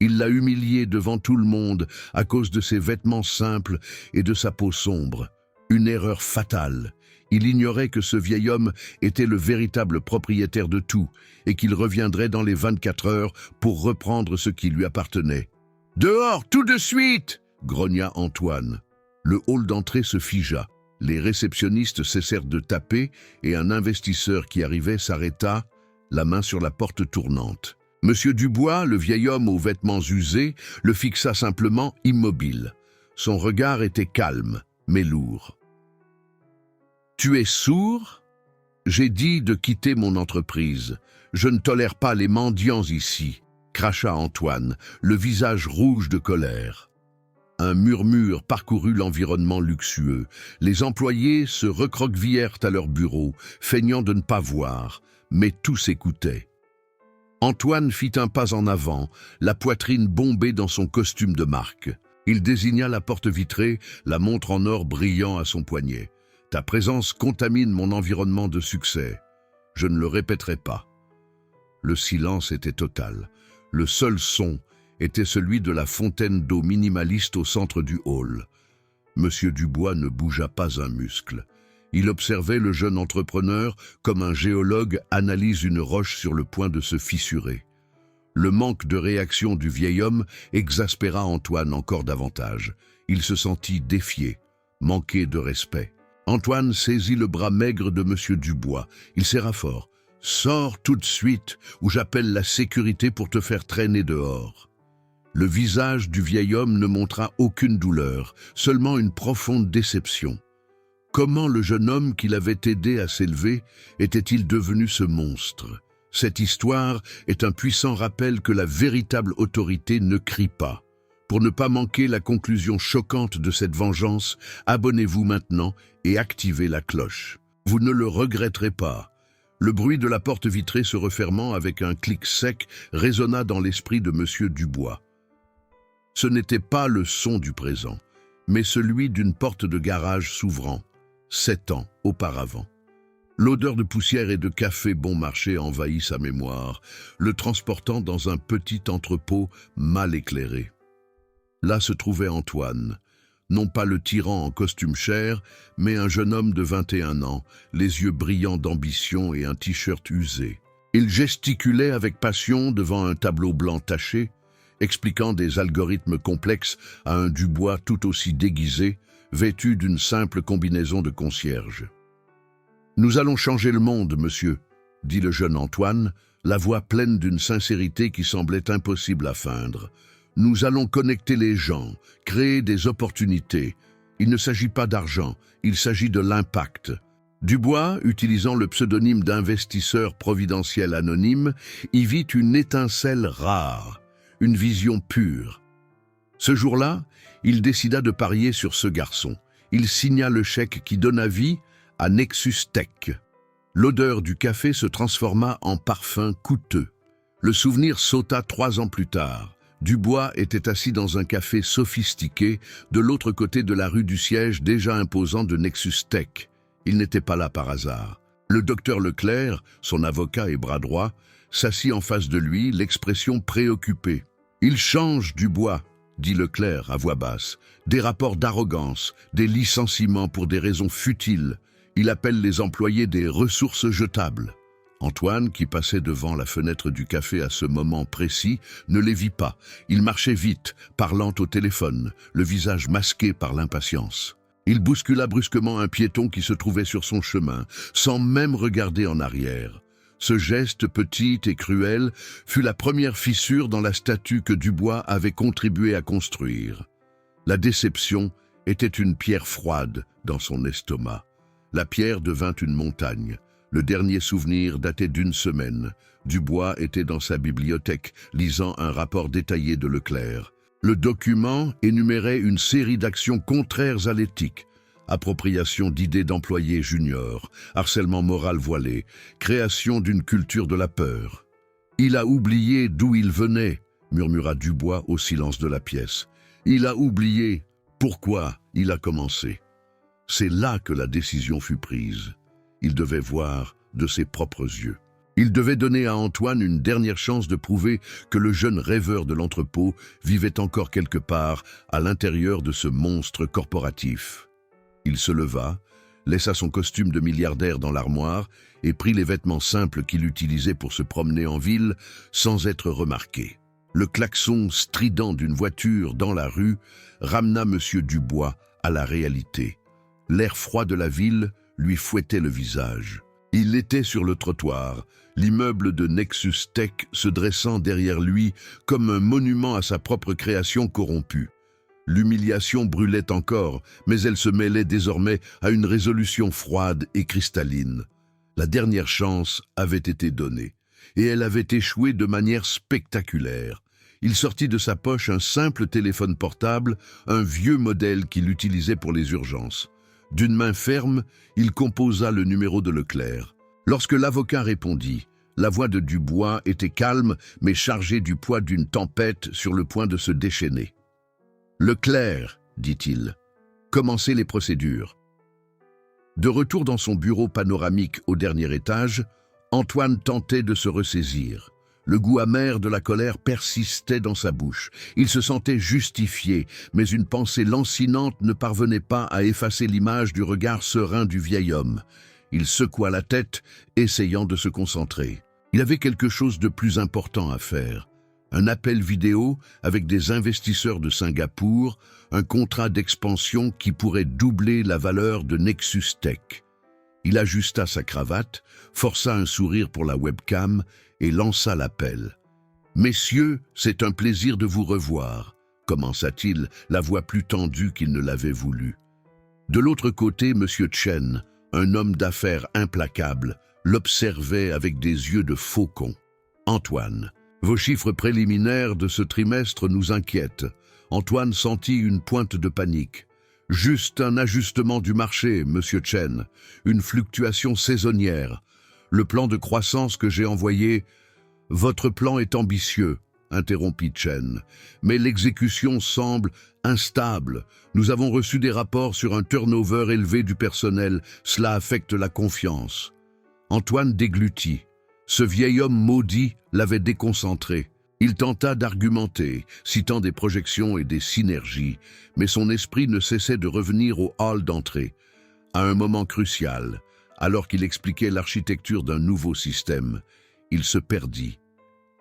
Il l'a humilié devant tout le monde à cause de ses vêtements simples et de sa peau sombre. Une erreur fatale. Il ignorait que ce vieil homme était le véritable propriétaire de tout et qu'il reviendrait dans les 24 heures pour reprendre ce qui lui appartenait. « Dehors, tout de suite !» grogna Antoine. Le hall d'entrée se figea. Les réceptionnistes cessèrent de taper et un investisseur qui arrivait s'arrêta, la main sur la porte tournante. Monsieur Dubois, le vieil homme aux vêtements usés, le fixa simplement immobile. Son regard était calme, mais lourd. « Tu es sourd ? J'ai dit de quitter mon entreprise. Je ne tolère pas les mendiants ici, » cracha Antoine, le visage rouge de colère. Un murmure parcourut l'environnement luxueux. Les employés se recroquevillèrent à leur bureau, feignant de ne pas voir, mais tous écoutaient. Antoine fit un pas en avant, la poitrine bombée dans son costume de marque. Il désigna la porte vitrée, la montre en or brillant à son poignet. « Ta présence contamine mon environnement de succès. Je ne le répéterai pas. » Le silence était total. Le seul son était celui de la fontaine d'eau minimaliste au centre du hall. Monsieur Dubois ne bougea pas un muscle. Il observait le jeune entrepreneur comme un géologue analyse une roche sur le point de se fissurer. Le manque de réaction du vieil homme exaspéra Antoine encore davantage. Il se sentit défié, manqué de respect. Antoine saisit le bras maigre de Monsieur Dubois. Il serra fort. « Sors tout de suite, ou j'appelle la sécurité pour te faire traîner dehors. » Le visage du vieil homme ne montra aucune douleur, seulement une profonde déception. Comment le jeune homme qui l'avait aidé à s'élever était-il devenu ce monstre? Cette histoire est un puissant rappel que la véritable autorité ne crie pas. Pour ne pas manquer la conclusion choquante de cette vengeance, abonnez-vous maintenant et activez la cloche. Vous ne le regretterez pas. Le bruit de la porte vitrée se refermant avec un clic sec résonna dans l'esprit de Monsieur Dubois. Ce n'était pas le son du présent, mais celui d'une porte de garage s'ouvrant, 7 ans auparavant. L'odeur de poussière et de café bon marché envahit sa mémoire, le transportant dans un petit entrepôt mal éclairé. Là se trouvait Antoine, non pas le tyran en costume cher, mais un jeune homme de 21 ans, les yeux brillants d'ambition et un t-shirt usé. Il gesticulait avec passion devant un tableau blanc taché, expliquant des algorithmes complexes à un Dubois tout aussi déguisé, vêtu d'une simple combinaison de concierge. « Nous allons changer le monde, monsieur », dit le jeune Antoine, la voix pleine d'une sincérité qui semblait impossible à feindre. « Nous allons connecter les gens, créer des opportunités. Il ne s'agit pas d'argent, il s'agit de l'impact. » Dubois, utilisant le pseudonyme d'investisseur providentiel anonyme, y vit une étincelle rare, une vision pure. Ce jour-là, il décida de parier sur ce garçon. Il signa le chèque qui donna vie à Nexus Tech. L'odeur du café se transforma en parfum coûteux. Le souvenir sauta 3 ans plus tard. Dubois était assis dans un café sophistiqué de l'autre côté de la rue du siège déjà imposant de Nexus Tech. Il n'était pas là par hasard. Le docteur Leclerc, son avocat et bras droit, s'assit en face de lui, l'expression préoccupée. « Il change, Dubois », dit Leclerc à voix basse. « Des rapports d'arrogance, des licenciements pour des raisons futiles. Il appelle les employés des ressources jetables. » Antoine, qui passait devant la fenêtre du café à ce moment précis, ne les vit pas. Il marchait vite, parlant au téléphone, le visage masqué par l'impatience. Il bouscula brusquement un piéton qui se trouvait sur son chemin, sans même regarder en arrière. Ce geste petit et cruel fut la première fissure dans la statue que Dubois avait contribué à construire. La déception était une pierre froide dans son estomac. La pierre devint une montagne. Le dernier souvenir datait d'1 semaine. Dubois était dans sa bibliothèque, lisant un rapport détaillé de Leclerc. Le document énumérait une série d'actions contraires à l'éthique. Appropriation d'idées d'employés juniors, harcèlement moral voilé, création d'une culture de la peur. « Il a oublié d'où il venait », murmura Dubois au silence de la pièce. « Il a oublié pourquoi il a commencé. » C'est là que la décision fut prise. Il devait voir de ses propres yeux. Il devait donner à Antoine une dernière chance de prouver que le jeune rêveur de l'entrepôt vivait encore quelque part à l'intérieur de ce monstre corporatif. Il se leva, laissa son costume de milliardaire dans l'armoire et prit les vêtements simples qu'il utilisait pour se promener en ville sans être remarqué. Le klaxon strident d'une voiture dans la rue ramena M. Dubois à la réalité. L'air froid de la ville lui fouettait le visage. Il était sur le trottoir, l'immeuble de Nexus Tech se dressant derrière lui comme un monument à sa propre création corrompue. L'humiliation brûlait encore, mais elle se mêlait désormais à une résolution froide et cristalline. La dernière chance avait été donnée, et elle avait échoué de manière spectaculaire. Il sortit de sa poche un simple téléphone portable, un vieux modèle qu'il utilisait pour les urgences. D'une main ferme, il composa le numéro de Leclerc. Lorsque l'avocat répondit, la voix de Dubois était calme mais chargée du poids d'une tempête sur le point de se déchaîner. « Leclerc, dit-il, commencez les procédures. » De retour dans son bureau panoramique au dernier étage, Antoine tentait de se ressaisir. Le goût amer de la colère persistait dans sa bouche. Il se sentait justifié, mais une pensée lancinante ne parvenait pas à effacer l'image du regard serein du vieil homme. Il secoua la tête, essayant de se concentrer. Il avait quelque chose de plus important à faire. Un appel vidéo avec des investisseurs de Singapour, un contrat d'expansion qui pourrait doubler la valeur de Nexus Tech. Il ajusta sa cravate, força un sourire pour la webcam et lança l'appel. « Messieurs, c'est un plaisir de vous revoir », commença-t-il, la voix plus tendue qu'il ne l'avait voulu. De l'autre côté, M. Chen, un homme d'affaires implacable, l'observait avec des yeux de faucon. « Antoine, vos chiffres préliminaires de ce trimestre nous inquiètent. » Antoine sentit une pointe de panique. « Juste un ajustement du marché, Monsieur Chen, une fluctuation saisonnière. Le plan de croissance que j'ai envoyé... » « Votre plan est ambitieux, » interrompit Chen, « mais l'exécution semble instable. Nous avons reçu des rapports sur un turnover élevé du personnel. Cela affecte la confiance. » Antoine déglutit. Ce vieil homme maudit l'avait déconcentré. Il tenta d'argumenter, citant des projections et des synergies, mais son esprit ne cessait de revenir au hall d'entrée. À un moment crucial, alors qu'il expliquait l'architecture d'un nouveau système, il se perdit.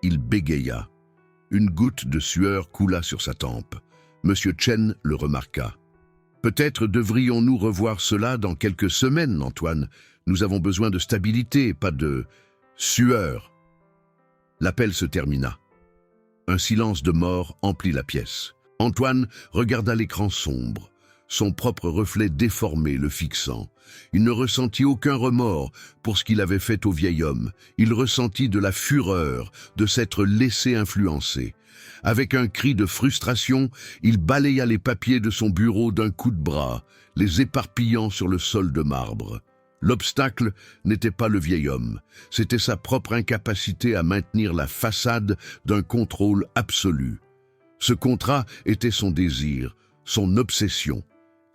Il bégaya. Une goutte de sueur coula sur sa tempe. Monsieur Chen le remarqua. « Peut-être devrions-nous revoir cela dans quelques semaines, Antoine. Nous avons besoin de stabilité, pas de sueur. » L'appel se termina. Un silence de mort emplit la pièce. Antoine regarda l'écran sombre. Son propre reflet déformé le fixant. Il ne ressentit aucun remords pour ce qu'il avait fait au vieil homme. Il ressentit de la fureur de s'être laissé influencer. Avec un cri de frustration, il balaya les papiers de son bureau d'un coup de bras, les éparpillant sur le sol de marbre. L'obstacle n'était pas le vieil homme, c'était sa propre incapacité à maintenir la façade d'un contrôle absolu. Ce contrat était son désir, son obsession,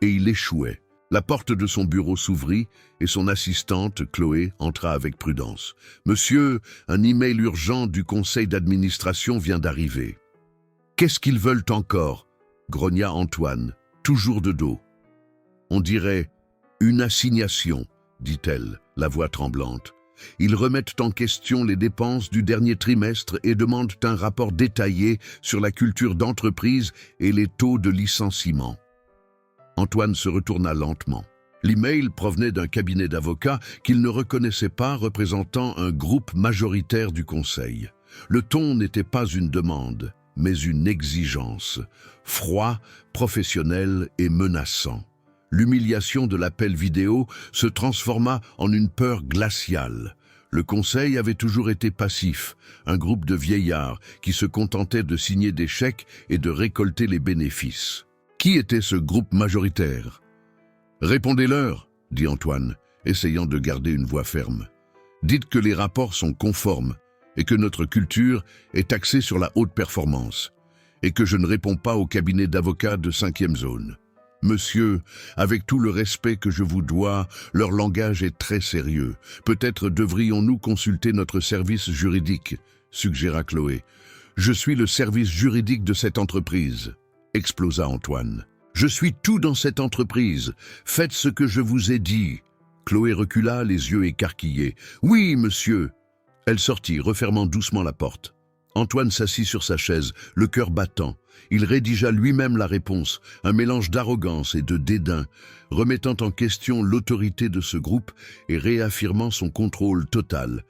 et il échouait. La porte de son bureau s'ouvrit et son assistante, Chloé, entra avec prudence. « Monsieur, un email urgent du conseil d'administration vient d'arriver. »« Qu'est-ce qu'ils veulent encore ?» grogna Antoine, toujours de dos. « On dirait une assignation, » dit-elle, la voix tremblante. « Ils remettent en question les dépenses du dernier trimestre et demandent un rapport détaillé sur la culture d'entreprise et les taux de licenciement. » Antoine se retourna lentement. L'email provenait d'un cabinet d'avocats qu'il ne reconnaissait pas représentant un groupe majoritaire du conseil. Le ton n'était pas une demande, mais une exigence. Froid, professionnel et menaçant. L'humiliation de l'appel vidéo se transforma en une peur glaciale. Le conseil avait toujours été passif, un groupe de vieillards qui se contentaient de signer des chèques et de récolter les bénéfices. Qui était ce groupe majoritaire? « Répondez-leur, » dit Antoine, essayant de garder une voix ferme. « Dites que les rapports sont conformes et que notre culture est axée sur la haute performance et que je ne réponds pas au cabinet d'avocats de 5e zone. » Monsieur, avec tout le respect que je vous dois, leur langage est très sérieux. Peut-être devrions-nous consulter notre service juridique, suggéra Chloé. Je suis le service juridique de cette entreprise, explosa Antoine. Je suis tout dans cette entreprise. Faites ce que je vous ai dit. Chloé recula, les yeux écarquillés. Oui, monsieur. Elle sortit, refermant doucement la porte. Antoine s'assit sur sa chaise, le cœur battant. Il rédigea lui-même la réponse, un mélange d'arrogance et de dédain, remettant en question l'autorité de ce groupe et réaffirmant son contrôle total.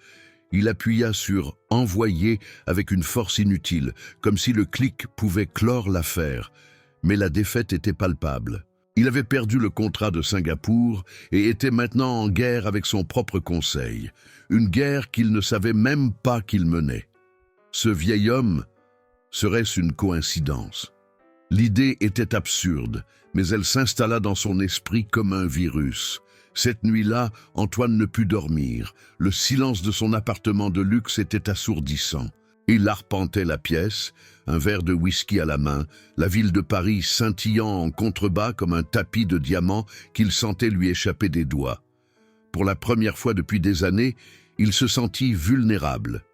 Il appuya sur « envoyer » avec une force inutile, comme si le clic pouvait clore l'affaire. Mais la défaite était palpable. Il avait perdu le contrat de Singapour et était maintenant en guerre avec son propre conseil. Une guerre qu'il ne savait même pas qu'il menait. Ce vieil homme, serait-ce une coïncidence? L'idée était absurde, mais elle s'installa dans son esprit comme un virus. Cette nuit-là, Antoine ne put dormir. Le silence de son appartement de luxe était assourdissant. Il arpentait la pièce, un verre de whisky à la main, la ville de Paris scintillant en contrebas comme un tapis de diamants qu'il sentait lui échapper des doigts. Pour la première fois depuis des années, il se sentit vulnérable.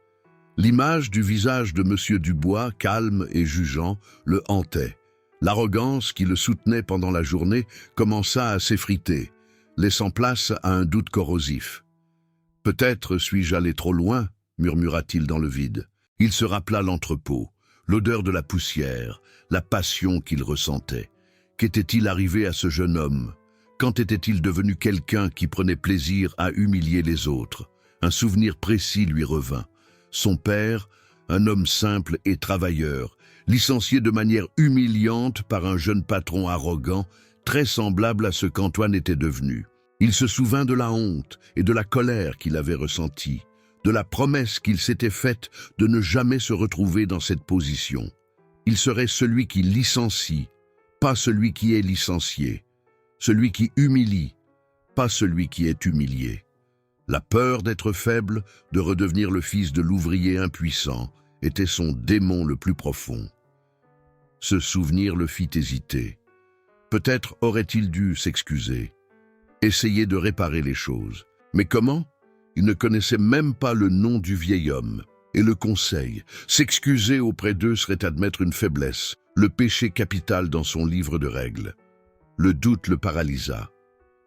L'image du visage de M. Dubois, calme et jugeant, le hantait. L'arrogance qui le soutenait pendant la journée commença à s'effriter, laissant place à un doute corrosif. « Peut-être suis-je allé trop loin ?» murmura-t-il dans le vide. Il se rappela l'entrepôt, l'odeur de la poussière, la passion qu'il ressentait. Qu'était-il arrivé à ce jeune homme? Quand était-il devenu quelqu'un qui prenait plaisir à humilier les autres? Un souvenir précis lui revint. Son père, un homme simple et travailleur, licencié de manière humiliante par un jeune patron arrogant, très semblable à ce qu'Antoine était devenu. Il se souvint de la honte et de la colère qu'il avait ressentie, de la promesse qu'il s'était faite de ne jamais se retrouver dans cette position. Il serait celui qui licencie, pas celui qui est licencié, celui qui humilie, pas celui qui est humilié. La peur d'être faible, de redevenir le fils de l'ouvrier impuissant, était son démon le plus profond. Ce souvenir le fit hésiter. Peut-être aurait-il dû s'excuser, essayer de réparer les choses. Mais comment? Il ne connaissait même pas le nom du vieil homme. Et le conseil, s'excuser auprès d'eux serait admettre une faiblesse, le péché capital dans son livre de règles. Le doute le paralysa.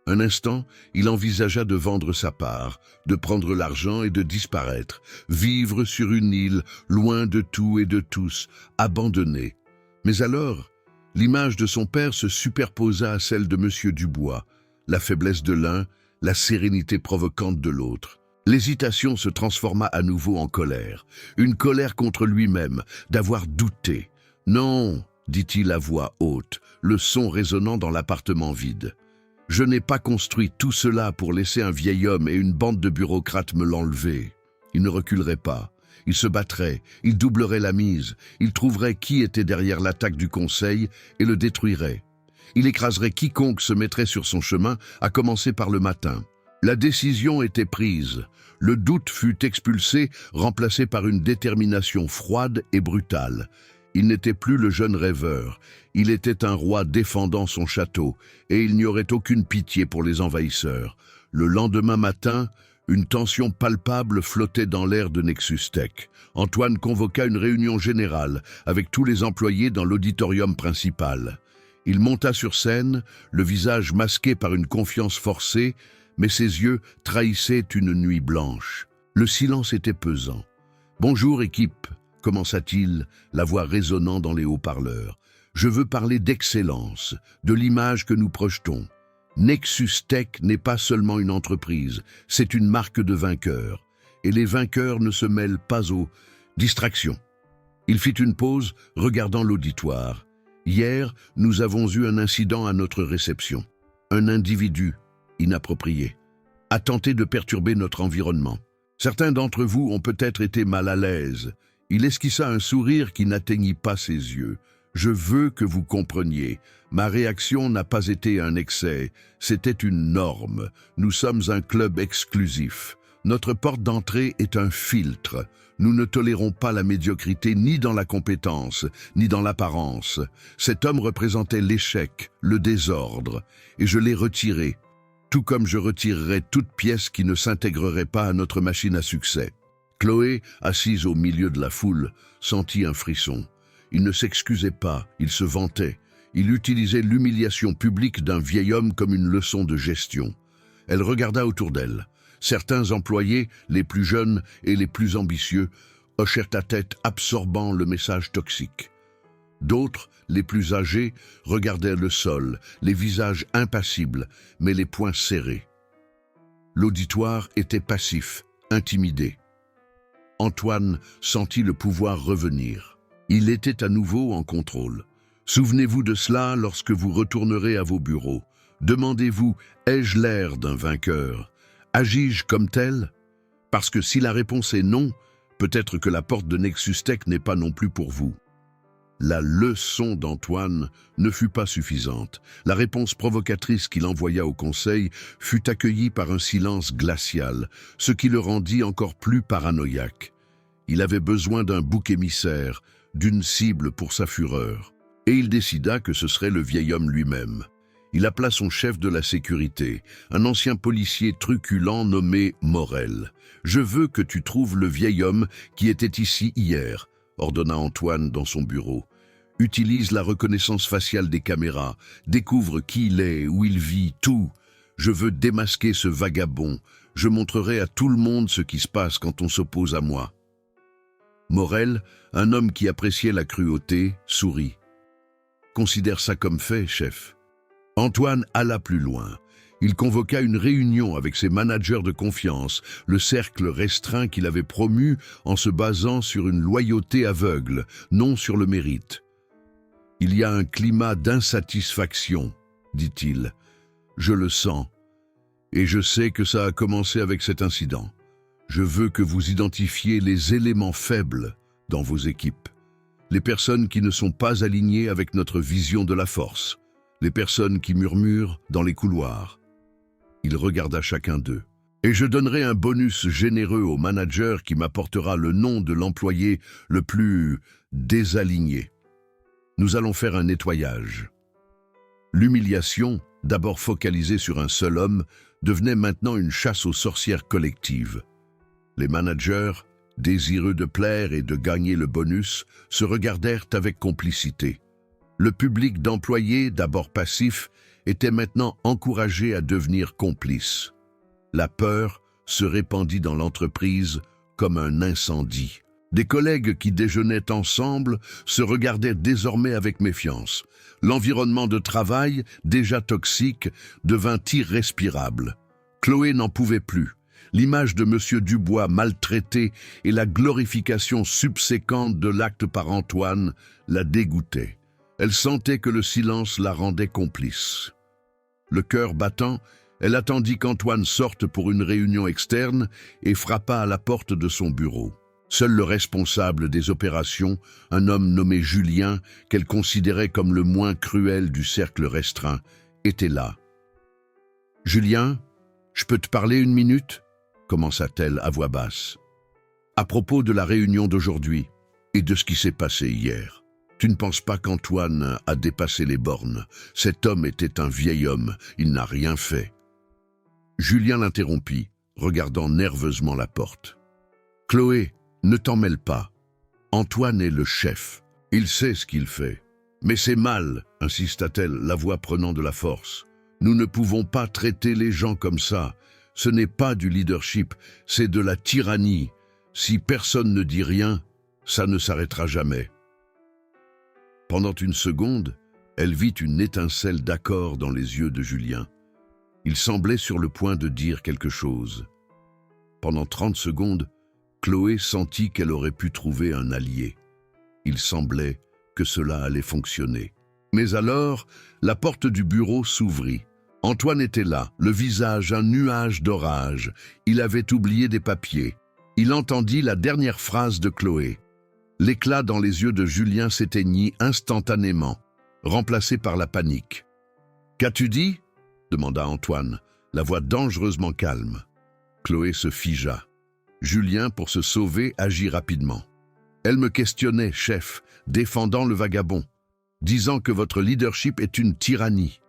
Un instant, il envisagea de vendre sa part, de prendre l'argent et de disparaître, vivre sur une île, loin de tout et de tous, abandonné. Mais alors, l'image de son père se superposa à celle de M. Dubois, la faiblesse de l'un, la sérénité provocante de l'autre. L'hésitation se transforma à nouveau en colère, une colère contre lui-même, d'avoir douté. « Non !» dit-il à voix haute, le son résonnant dans l'appartement vide. « Je n'ai pas construit tout cela pour laisser un vieil homme et une bande de bureaucrates me l'enlever. Il ne reculerait pas, il se battrait, il doublerait la mise, il trouverait qui était derrière l'attaque du Conseil et le détruirait. Il écraserait quiconque se mettrait sur son chemin, à commencer par le matin. La décision était prise. Le doute fut expulsé, remplacé par une détermination froide et brutale. Il n'était plus le jeune rêveur. Il était un roi défendant son château, et il n'y aurait aucune pitié pour les envahisseurs. Le lendemain matin, une tension palpable flottait dans l'air de Nexus Tech. Antoine convoqua une réunion générale, avec tous les employés dans l'auditorium principal. Il monta sur scène, le visage masqué par une confiance forcée, mais ses yeux trahissaient une nuit blanche. Le silence était pesant. « Bonjour équipe », commença-t-il, la voix résonnant dans les haut-parleurs. « Je veux parler d'excellence, de l'image que nous projetons. Nexus Tech n'est pas seulement une entreprise, c'est une marque de vainqueurs. Et les vainqueurs ne se mêlent pas aux distractions. » Il fit une pause, regardant l'auditoire. « Hier, nous avons eu un incident à notre réception. Un individu, inapproprié, a tenté de perturber notre environnement. Certains d'entre vous ont peut-être été mal à l'aise. » Il esquissa un sourire qui n'atteignit pas ses yeux. « Je veux que vous compreniez. Ma réaction n'a pas été un excès. C'était une norme. Nous sommes un club exclusif. Notre porte d'entrée est un filtre. Nous ne tolérons pas la médiocrité ni dans la compétence, ni dans l'apparence. Cet homme représentait l'échec, le désordre, et je l'ai retiré, tout comme je retirerais toute pièce qui ne s'intégrerait pas à notre machine à succès. Chloé, assise au milieu de la foule, sentit un frisson. Il ne s'excusait pas, il se vantait. Il utilisait l'humiliation publique d'un vieil homme comme une leçon de gestion. Elle regarda autour d'elle. Certains employés, les plus jeunes et les plus ambitieux, hochèrent la tête absorbant le message toxique. D'autres, les plus âgés, regardaient le sol, les visages impassibles, mais les poings serrés. L'auditoire était passif, intimidé. Antoine sentit le pouvoir revenir. Il était à nouveau en contrôle. Souvenez-vous de cela lorsque vous retournerez à vos bureaux. Demandez-vous, ai-je l'air d'un vainqueur? Agis-je comme tel? Parce que si la réponse est non, peut-être que la porte de Nexus Tech n'est pas non plus pour vous. La leçon d'Antoine ne fut pas suffisante. La réponse provocatrice qu'il envoya au conseil fut accueillie par un silence glacial, ce qui le rendit encore plus paranoïaque. Il avait besoin d'un bouc émissaire, d'une cible pour sa fureur. Et il décida que ce serait le vieil homme lui-même. Il appela son chef de la sécurité, un ancien policier truculent nommé Morel. « Je veux que tu trouves le vieil homme qui était ici hier », ordonna Antoine dans son bureau. « Utilise la reconnaissance faciale des caméras, découvre qui il est, où il vit, tout. Je veux démasquer ce vagabond. Je montrerai à tout le monde ce qui se passe quand on s'oppose à moi. » Morel, un homme qui appréciait la cruauté, sourit. « Considère ça comme fait, chef. » Antoine alla plus loin. Il convoqua une réunion avec ses managers de confiance, le cercle restreint qu'il avait promu en se basant sur une loyauté aveugle, non sur le mérite. « Il y a un climat d'insatisfaction, dit-il. Je le sens. Et je sais que ça a commencé avec cet incident. Je veux que vous identifiez les éléments faibles dans vos équipes. Les personnes qui ne sont pas alignées avec notre vision de la force. Les personnes qui murmurent dans les couloirs. » Il regarda chacun d'eux. « Et je donnerai un bonus généreux au manager qui m'apportera le nom de l'employé le plus désaligné. Nous allons faire un nettoyage. » L'humiliation, d'abord focalisée sur un seul homme, devenait maintenant une chasse aux sorcières collective. Les managers, désireux de plaire et de gagner le bonus, se regardèrent avec complicité. Le public d'employés, d'abord passif, était maintenant encouragé à devenir complice. La peur se répandit dans l'entreprise comme un incendie. Des collègues qui déjeunaient ensemble se regardaient désormais avec méfiance. L'environnement de travail, déjà toxique, devint irrespirable. Chloé n'en pouvait plus. L'image de M. Dubois maltraité et la glorification subséquente de l'acte par Antoine la dégoûtaient. Elle sentait que le silence la rendait complice. Le cœur battant, elle attendit qu'Antoine sorte pour une réunion externe et frappa à la porte de son bureau. Seul le responsable des opérations, un homme nommé Julien, qu'elle considérait comme le moins cruel du cercle restreint, était là. « Julien, je peux te parler une minute ?» commença-t-elle à voix basse. « À propos de la réunion d'aujourd'hui et de ce qui s'est passé hier. Tu ne penses pas qu'Antoine a dépassé les bornes? Cet homme était un vieil homme, il n'a rien fait. » Julien l'interrompit, regardant nerveusement la porte. « Chloé, ne t'en mêle pas. Antoine est le chef. Il sait ce qu'il fait. Mais c'est mal, insista-t-elle, la voix prenant de la force. Nous ne pouvons pas traiter les gens comme ça. Ce n'est pas du leadership, c'est de la tyrannie. Si personne ne dit rien, ça ne s'arrêtera jamais. » Pendant une seconde, elle vit une étincelle d'accord dans les yeux de Julien. Il semblait sur le point de dire quelque chose. Pendant 30 secondes, Chloé sentit qu'elle aurait pu trouver un allié. Il semblait que cela allait fonctionner. Mais alors, la porte du bureau s'ouvrit. Antoine était là, le visage un nuage d'orage. Il avait oublié des papiers. Il entendit la dernière phrase de Chloé. L'éclat dans les yeux de Julien s'éteignit instantanément, remplacé par la panique. « Qu'as-tu dit ?» demanda Antoine, la voix dangereusement calme. Chloé se figea. Julien, pour se sauver, agit rapidement. Elle me questionnait, chef, défendant le vagabond, disant que votre leadership est une tyrannie.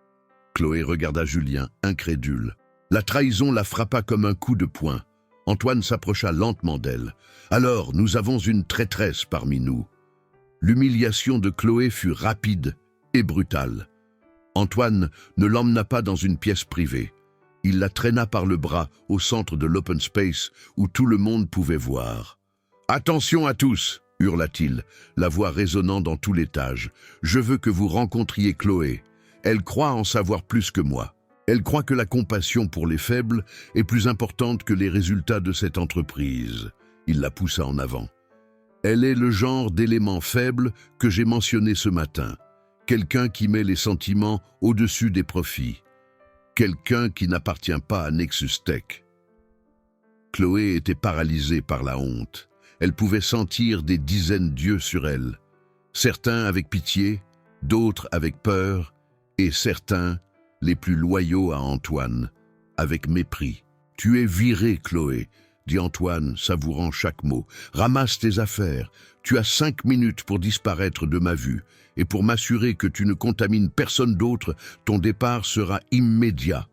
Chloé regarda Julien, incrédule. La trahison la frappa comme un coup de poing. Antoine s'approcha lentement d'elle. Alors, nous avons une traîtresse parmi nous. L'humiliation de Chloé fut rapide et brutale. Antoine ne l'emmena pas dans une pièce privée. Il la traîna par le bras au centre de l'open space où tout le monde pouvait voir. « Attention à tous !» hurla-t-il, la voix résonnant dans tout l'étage. « Je veux que vous rencontriez Chloé. Elle croit en savoir plus que moi. Elle croit que la compassion pour les faibles est plus importante que les résultats de cette entreprise. » Il la poussa en avant. « Elle est le genre d'élément faible que j'ai mentionné ce matin. Quelqu'un qui met les sentiments au-dessus des profits. Quelqu'un qui n'appartient pas à Nexus Tech. » Chloé était paralysée par la honte. Elle pouvait sentir des dizaines d'yeux sur elle. Certains avec pitié, d'autres avec peur, et certains, les plus loyaux à Antoine, avec mépris. « Tu es virée, Chloé, » dit Antoine, savourant chaque mot. « Ramasse tes affaires. Tu as 5 minutes pour disparaître de ma vue. Et pour m'assurer que tu ne contamines personne d'autre, ton départ sera immédiat. »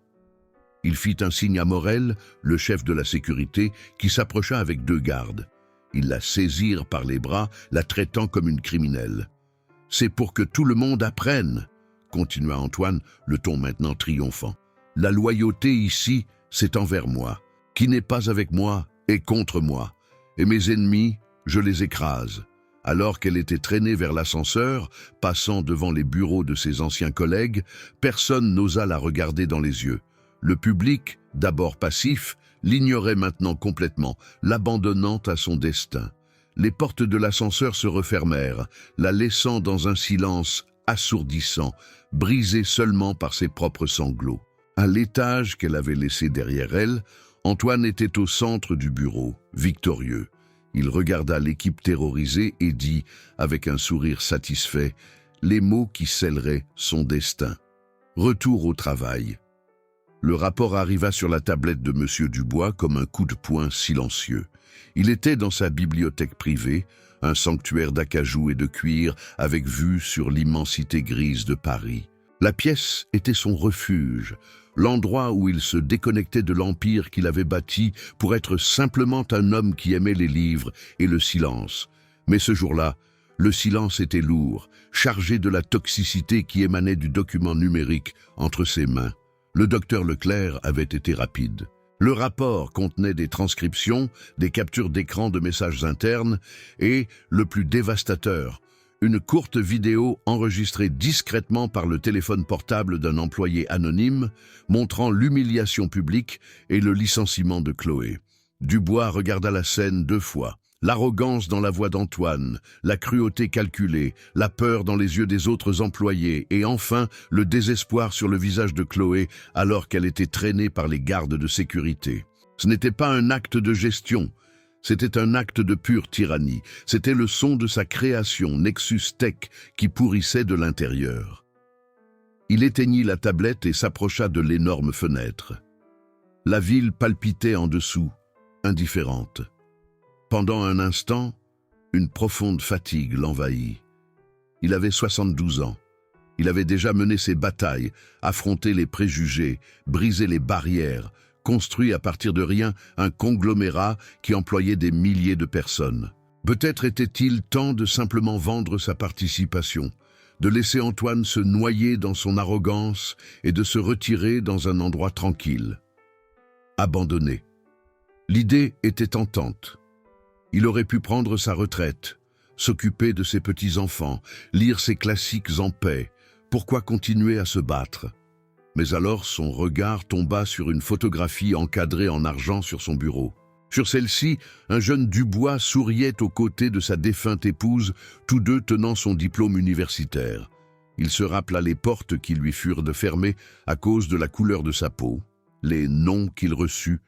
Il fit un signe à Morel, le chef de la sécurité, qui s'approcha avec 2 gardes. Ils la saisirent par les bras, la traitant comme une criminelle. « C'est pour que tout le monde apprenne, » continua Antoine, le ton maintenant triomphant. « La loyauté ici, c'est envers moi. Qui n'est pas avec moi est contre moi. Et mes ennemis, je les écrase. » Alors qu'elle était traînée vers l'ascenseur, passant devant les bureaux de ses anciens collègues, personne n'osa la regarder dans les yeux. Le public, d'abord passif, l'ignorait maintenant complètement, l'abandonnant à son destin. Les portes de l'ascenseur se refermèrent, la laissant dans un silence assourdissant, brisé seulement par ses propres sanglots. À l'étage qu'elle avait laissé derrière elle, Antoine était au centre du bureau, victorieux. Il regarda l'équipe terrorisée et dit, avec un sourire satisfait, les mots qui scelleraient son destin. Retour au travail. Le rapport arriva sur la tablette de M. Dubois comme un coup de poing silencieux. Il était dans sa bibliothèque privée, un sanctuaire d'acajou et de cuir avec vue sur l'immensité grise de Paris. La pièce était son refuge, l'endroit où il se déconnectait de l'empire qu'il avait bâti pour être simplement un homme qui aimait les livres et le silence. Mais ce jour-là, le silence était lourd, chargé de la toxicité qui émanait du document numérique entre ses mains. Le docteur Leclerc avait été rapide. Le rapport contenait des transcriptions, des captures d'écran de messages internes et, le plus dévastateur, une courte vidéo enregistrée discrètement par le téléphone portable d'un employé anonyme, montrant l'humiliation publique et le licenciement de Chloé. Dubois regarda la scène 2 fois. L'arrogance dans la voix d'Antoine, la cruauté calculée, la peur dans les yeux des autres employés et enfin le désespoir sur le visage de Chloé alors qu'elle était traînée par les gardes de sécurité. Ce n'était pas un acte de gestion, c'était un acte de pure tyrannie. C'était le son de sa création, Nexus Tech, qui pourrissait de l'intérieur. Il éteignit la tablette et s'approcha de l'énorme fenêtre. La ville palpitait en dessous, indifférente. Pendant un instant, une profonde fatigue l'envahit. Il avait 72 ans. Il avait déjà mené ses batailles, affronté les préjugés, brisé les barrières, construit à partir de rien un conglomérat qui employait des milliers de personnes. Peut-être était-il temps de simplement vendre sa participation, de laisser Antoine se noyer dans son arrogance et de se retirer dans un endroit tranquille. Abandonné. L'idée était tentante. Il aurait pu prendre sa retraite, s'occuper de ses petits-enfants, lire ses classiques en paix. Pourquoi continuer à se battre? Mais alors son regard tomba sur une photographie encadrée en argent sur son bureau. Sur celle-ci, un jeune Dubois souriait aux côtés de sa défunte épouse, tous deux tenant son diplôme universitaire. Il se rappela les portes qui lui furent fermées à cause de la couleur de sa peau, les noms qu'il reçut,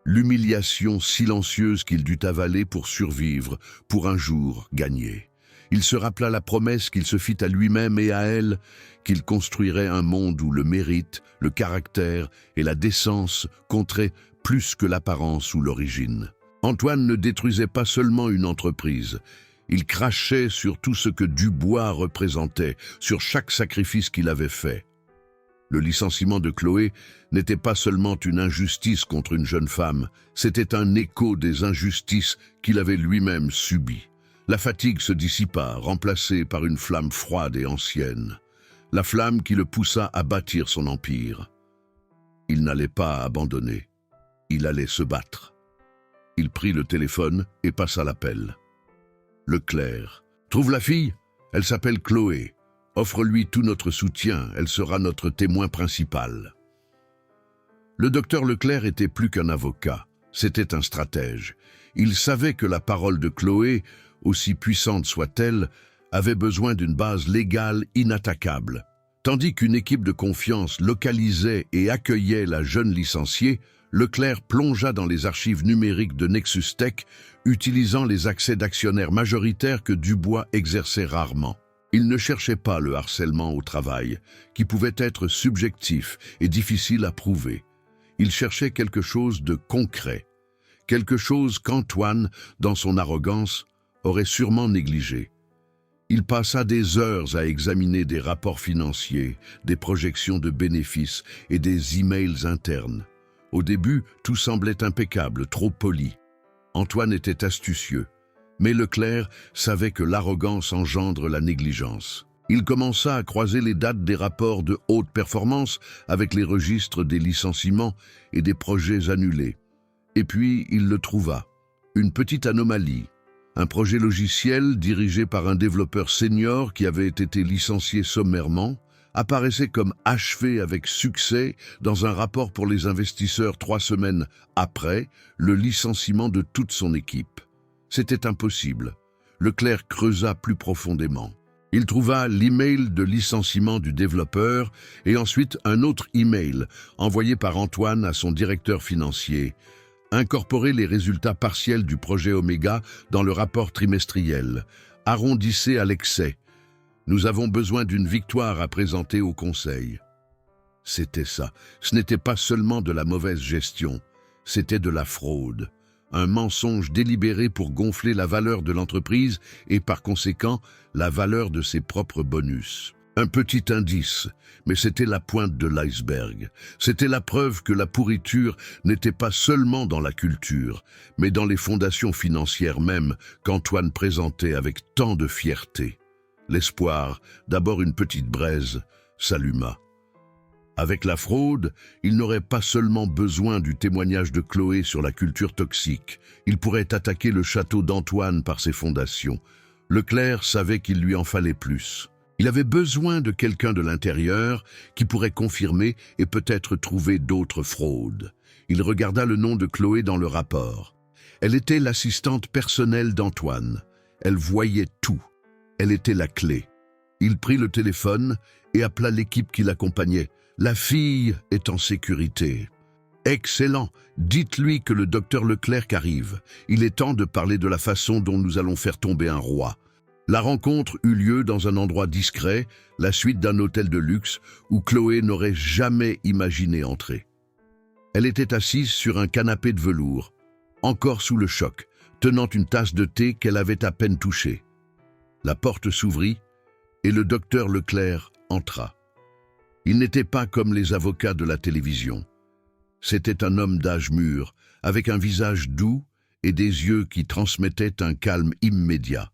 l'humiliation silencieuse qu'il dut avaler pour survivre, pour un jour gagner. Il se rappela la promesse qu'il se fit à lui-même et à elle, qu'il construirait un monde où le mérite, le caractère et la décence compteraient plus que l'apparence ou l'origine. Antoine ne détruisait pas seulement une entreprise, il crachait sur tout ce que Dubois représentait, sur chaque sacrifice qu'il avait fait. Le licenciement de Chloé n'était pas seulement une injustice contre une jeune femme, c'était un écho des injustices qu'il avait lui-même subies. La fatigue se dissipa, remplacée par une flamme froide et ancienne. La flamme qui le poussa à bâtir son empire. Il n'allait pas abandonner, il allait se battre. Il prit le téléphone et passa l'appel. Leclerc. Trouve la fille? Elle s'appelle Chloé. Offre-lui tout notre soutien, elle sera notre témoin principal. Le docteur Leclerc était plus qu'un avocat, c'était un stratège. Il savait que la parole de Chloé, aussi puissante soit-elle, avait besoin d'une base légale inattaquable. Tandis qu'une équipe de confiance localisait et accueillait la jeune licenciée, Leclerc plongea dans les archives numériques de Nexus Tech, utilisant les accès d'actionnaires majoritaires que Dubois exerçait rarement. Il ne cherchait pas le harcèlement au travail, qui pouvait être subjectif et difficile à prouver. Il cherchait quelque chose de concret, quelque chose qu'Antoine, dans son arrogance, aurait sûrement négligé. Il passa des heures à examiner des rapports financiers, des projections de bénéfices et des emails internes. Au début, tout semblait impeccable, trop poli. Antoine était astucieux, mais Leclerc savait que l'arrogance engendre la négligence. Il commença à croiser les dates des rapports de haute performance avec les registres des licenciements et des projets annulés. Et puis, il le trouva. Une petite anomalie. Un projet logiciel dirigé par un développeur senior qui avait été licencié sommairement apparaissait comme achevé avec succès dans un rapport pour les investisseurs 3 semaines après le licenciement de toute son équipe. C'était impossible. Leclerc creusa plus profondément. Il trouva l'email de licenciement du développeur et ensuite un autre email envoyé par Antoine à son directeur financier. Incorporez les résultats partiels du projet Oméga dans le rapport trimestriel. Arrondissez à l'excès. Nous avons besoin d'une victoire à présenter au Conseil. C'était ça. Ce n'était pas seulement de la mauvaise gestion, c'était de la fraude. Un mensonge délibéré pour gonfler la valeur de l'entreprise et par conséquent la valeur de ses propres bonus. Un petit indice, mais c'était la pointe de l'iceberg. C'était la preuve que la pourriture n'était pas seulement dans la culture, mais dans les fondations financières même qu'Antoine présentait avec tant de fierté. L'espoir, d'abord une petite braise, s'alluma. Avec la fraude, il n'aurait pas seulement besoin du témoignage de Chloé sur la culture toxique, il pourrait attaquer le château d'Antoine par ses fondations. Leclerc savait qu'il lui en fallait plus. Il avait besoin de quelqu'un de l'intérieur qui pourrait confirmer et peut-être trouver d'autres fraudes. Il regarda le nom de Chloé dans le rapport. Elle était l'assistante personnelle d'Antoine. Elle voyait tout. Elle était la clé. Il prit le téléphone et appela l'équipe qui l'accompagnait. La fille est en sécurité. Excellent. Dites-lui que le docteur Leclerc arrive. Il est temps de parler de la façon dont nous allons faire tomber un roi. La rencontre eut lieu dans un endroit discret, la suite d'un hôtel de luxe où Chloé n'aurait jamais imaginé entrer. Elle était assise sur un canapé de velours, encore sous le choc, tenant une tasse de thé qu'elle avait à peine touchée. La porte s'ouvrit et le docteur Leclerc entra. Il n'était pas comme les avocats de la télévision. C'était un homme d'âge mûr, avec un visage doux et des yeux qui transmettaient un calme immédiat.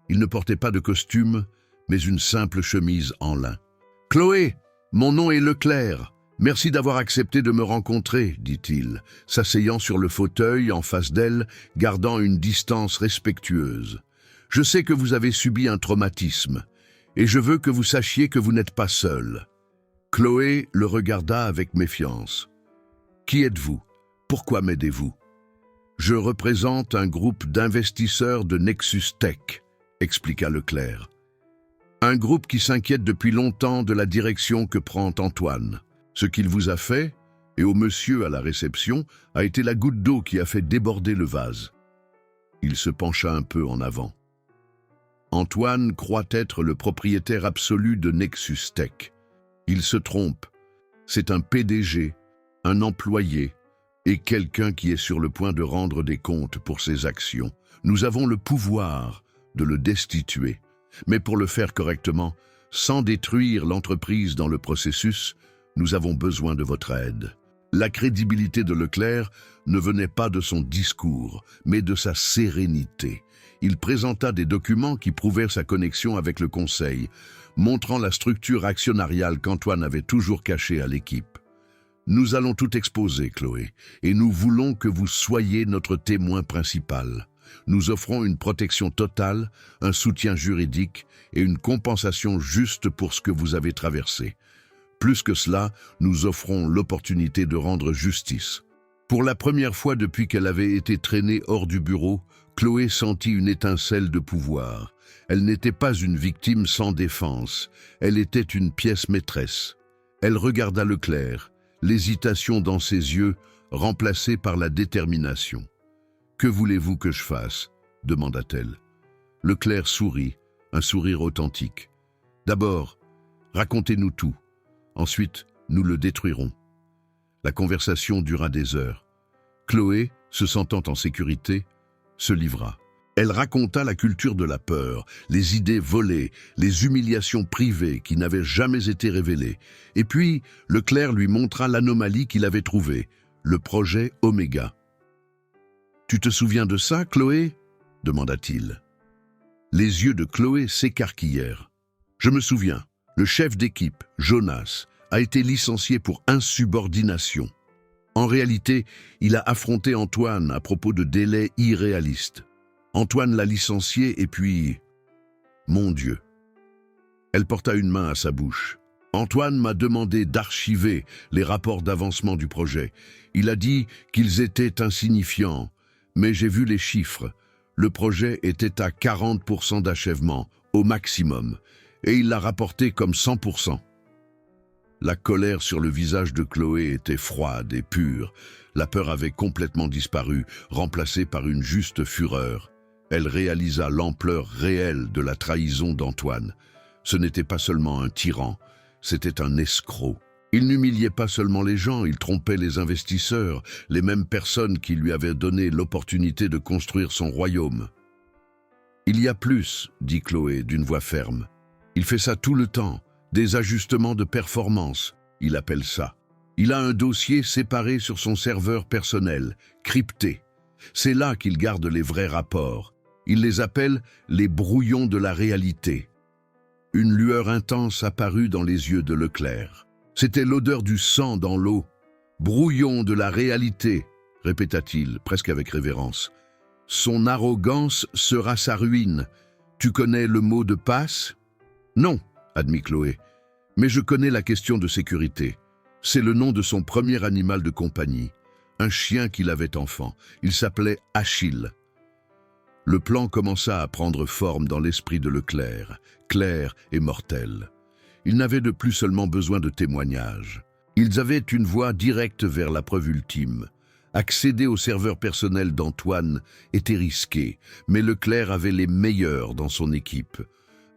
Il ne portait pas de costume, mais une simple chemise en lin. « Chloé, mon nom est Leclerc. Merci d'avoir accepté de me rencontrer, dit-il, s'asseyant sur le fauteuil en face d'elle, gardant une distance respectueuse. Je sais que vous avez subi un traumatisme, et je veux que vous sachiez que vous n'êtes pas seul. » Chloé le regarda avec méfiance. « Qui êtes-vous? Pourquoi m'aidez-vous? » « Je représente un groupe d'investisseurs de Nexus Tech, » expliqua Leclerc. « Un groupe qui s'inquiète depuis longtemps de la direction que prend Antoine. Ce qu'il vous a fait, et au monsieur à la réception, a été la goutte d'eau qui a fait déborder le vase. » Il se pencha un peu en avant. « Antoine croit être le propriétaire absolu de Nexus Tech. Il se trompe. C'est un PDG, un employé, et quelqu'un qui est sur le point de rendre des comptes pour ses actions. Nous avons le pouvoir de le destituer, mais pour le faire correctement, sans détruire l'entreprise dans le processus, nous avons besoin de votre aide. La crédibilité de Leclerc ne venait pas de son discours, mais de sa sérénité. Il présenta des documents qui prouvèrent sa connexion avec le conseil, montrant la structure actionnariale qu'Antoine avait toujours cachée à l'équipe. Nous allons tout exposer, Chloé, et nous voulons que vous soyez notre témoin principal. Nous offrons une protection totale, un soutien juridique et une compensation juste pour ce que vous avez traversé. Plus que cela, nous offrons l'opportunité de rendre justice. Pour la première fois depuis qu'elle avait été traînée hors du bureau, Chloé sentit une étincelle de pouvoir. Elle n'était pas une victime sans défense, elle était une pièce maîtresse. Elle regarda Leclerc, l'hésitation dans ses yeux remplacée par la détermination. « Que voulez-vous que je fasse ?» demanda-t-elle. Leclerc sourit, un sourire authentique. « D'abord, racontez-nous tout. Ensuite, nous le détruirons. » La conversation dura des heures. Chloé, se sentant en sécurité, se livra. Elle raconta la culture de la peur, les idées volées, les humiliations privées qui n'avaient jamais été révélées. Et puis, Leclerc lui montra l'anomalie qu'il avait trouvée, le projet Oméga. « Tu te souviens de ça, Chloé ?» demanda-t-il. Les yeux de Chloé s'écarquillèrent. « Je me souviens, le chef d'équipe, Jonas, a été licencié pour insubordination. En réalité, il a affronté Antoine à propos de délais irréalistes. Antoine l'a licencié et puis... Mon Dieu. » Elle porta une main à sa bouche. « Antoine m'a demandé d'archiver les rapports d'avancement du projet. Il a dit qu'ils étaient insignifiants, mais j'ai vu les chiffres. Le projet était à 40% d'achèvement, au maximum, et il l'a rapporté comme 100%. » La colère sur le visage de Chloé était froide et pure. La peur avait complètement disparu, remplacée par une juste fureur. Elle réalisa l'ampleur réelle de la trahison d'Antoine. Ce n'était pas seulement un tyran, c'était un escroc. Il n'humiliait pas seulement les gens, il trompait les investisseurs, les mêmes personnes qui lui avaient donné l'opportunité de construire son royaume. « Il y a plus, » dit Chloé d'une voix ferme. « Il fait ça tout le temps, des ajustements de performance, il appelle ça. Il a un dossier séparé sur son serveur personnel, crypté. C'est là qu'il garde les vrais rapports. Il les appelle les brouillons de la réalité. » Une lueur intense apparut dans les yeux de Leclerc. C'était l'odeur du sang dans l'eau. « Brouillon de la réalité », répéta-t-il, presque avec révérence. « Son arrogance sera sa ruine. Tu connais le mot de passe ?»« Non, » admit Chloé, « mais je connais la question de sécurité. C'est le nom de son premier animal de compagnie, un chien qu'il avait enfant. Il s'appelait Achille. » Le plan commença à prendre forme dans l'esprit de Leclerc, clair et mortel. Ils n'avaient de plus seulement besoin de témoignages. Ils avaient une voie directe vers la preuve ultime. Accéder au serveur personnel d'Antoine était risqué, mais Leclerc avait les meilleurs dans son équipe.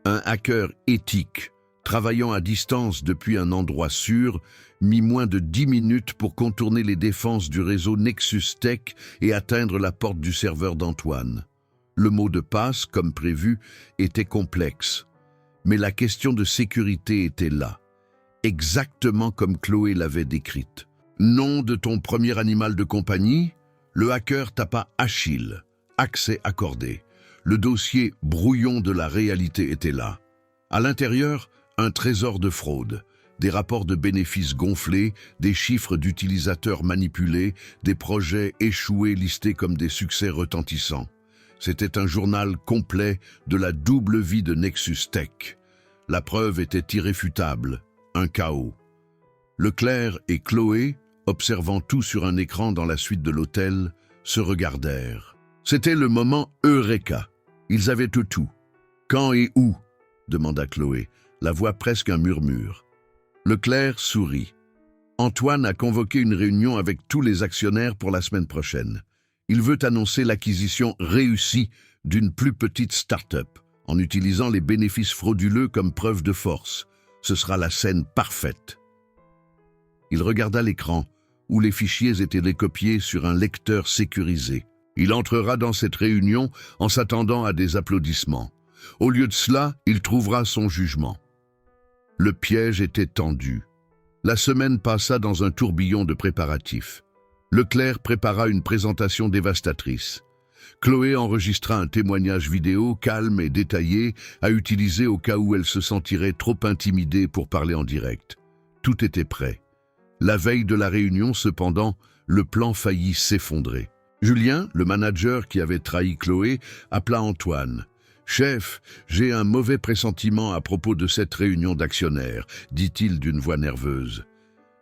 Un hacker éthique, travaillant à distance depuis un endroit sûr, mit moins de 10 minutes pour contourner les défenses du réseau Nexus Tech et atteindre la porte du serveur d'Antoine. Le mot de passe, comme prévu, était complexe. Mais la question de sécurité était là, exactement comme Chloé l'avait décrite. Nom de ton premier animal de compagnie, le hacker tapa Achille, accès accordé. Le dossier brouillon de la réalité était là. À l'intérieur, un trésor de fraude, des rapports de bénéfices gonflés, des chiffres d'utilisateurs manipulés, des projets échoués listés comme des succès retentissants. C'était un journal complet de la double vie de Nexus Tech. La preuve était irréfutable, un chaos. Leclerc et Chloé, observant tout sur un écran dans la suite de l'hôtel, se regardèrent. C'était le moment Eureka. Ils avaient tout. « Quand et où ?» demanda Chloé, la voix presque un murmure. Leclerc sourit. « Antoine a convoqué une réunion avec tous les actionnaires pour la semaine prochaine. Il veut annoncer l'acquisition réussie d'une plus petite start-up, en utilisant les bénéfices frauduleux comme preuve de force. Ce sera la scène parfaite. » Il regarda l'écran, où les fichiers étaient décopiés sur un lecteur sécurisé. Il entrera dans cette réunion en s'attendant à des applaudissements. Au lieu de cela, il trouvera son jugement. Le piège était tendu. La semaine passa dans un tourbillon de préparatifs. Leclerc prépara une présentation dévastatrice. Chloé enregistra un témoignage vidéo calme et détaillé à utiliser au cas où elle se sentirait trop intimidée pour parler en direct. Tout était prêt. La veille de la réunion, cependant, le plan faillit s'effondrer. Julien, le manager qui avait trahi Chloé, appela Antoine. « Chef, j'ai un mauvais pressentiment à propos de cette réunion d'actionnaires, dit-il d'une voix nerveuse.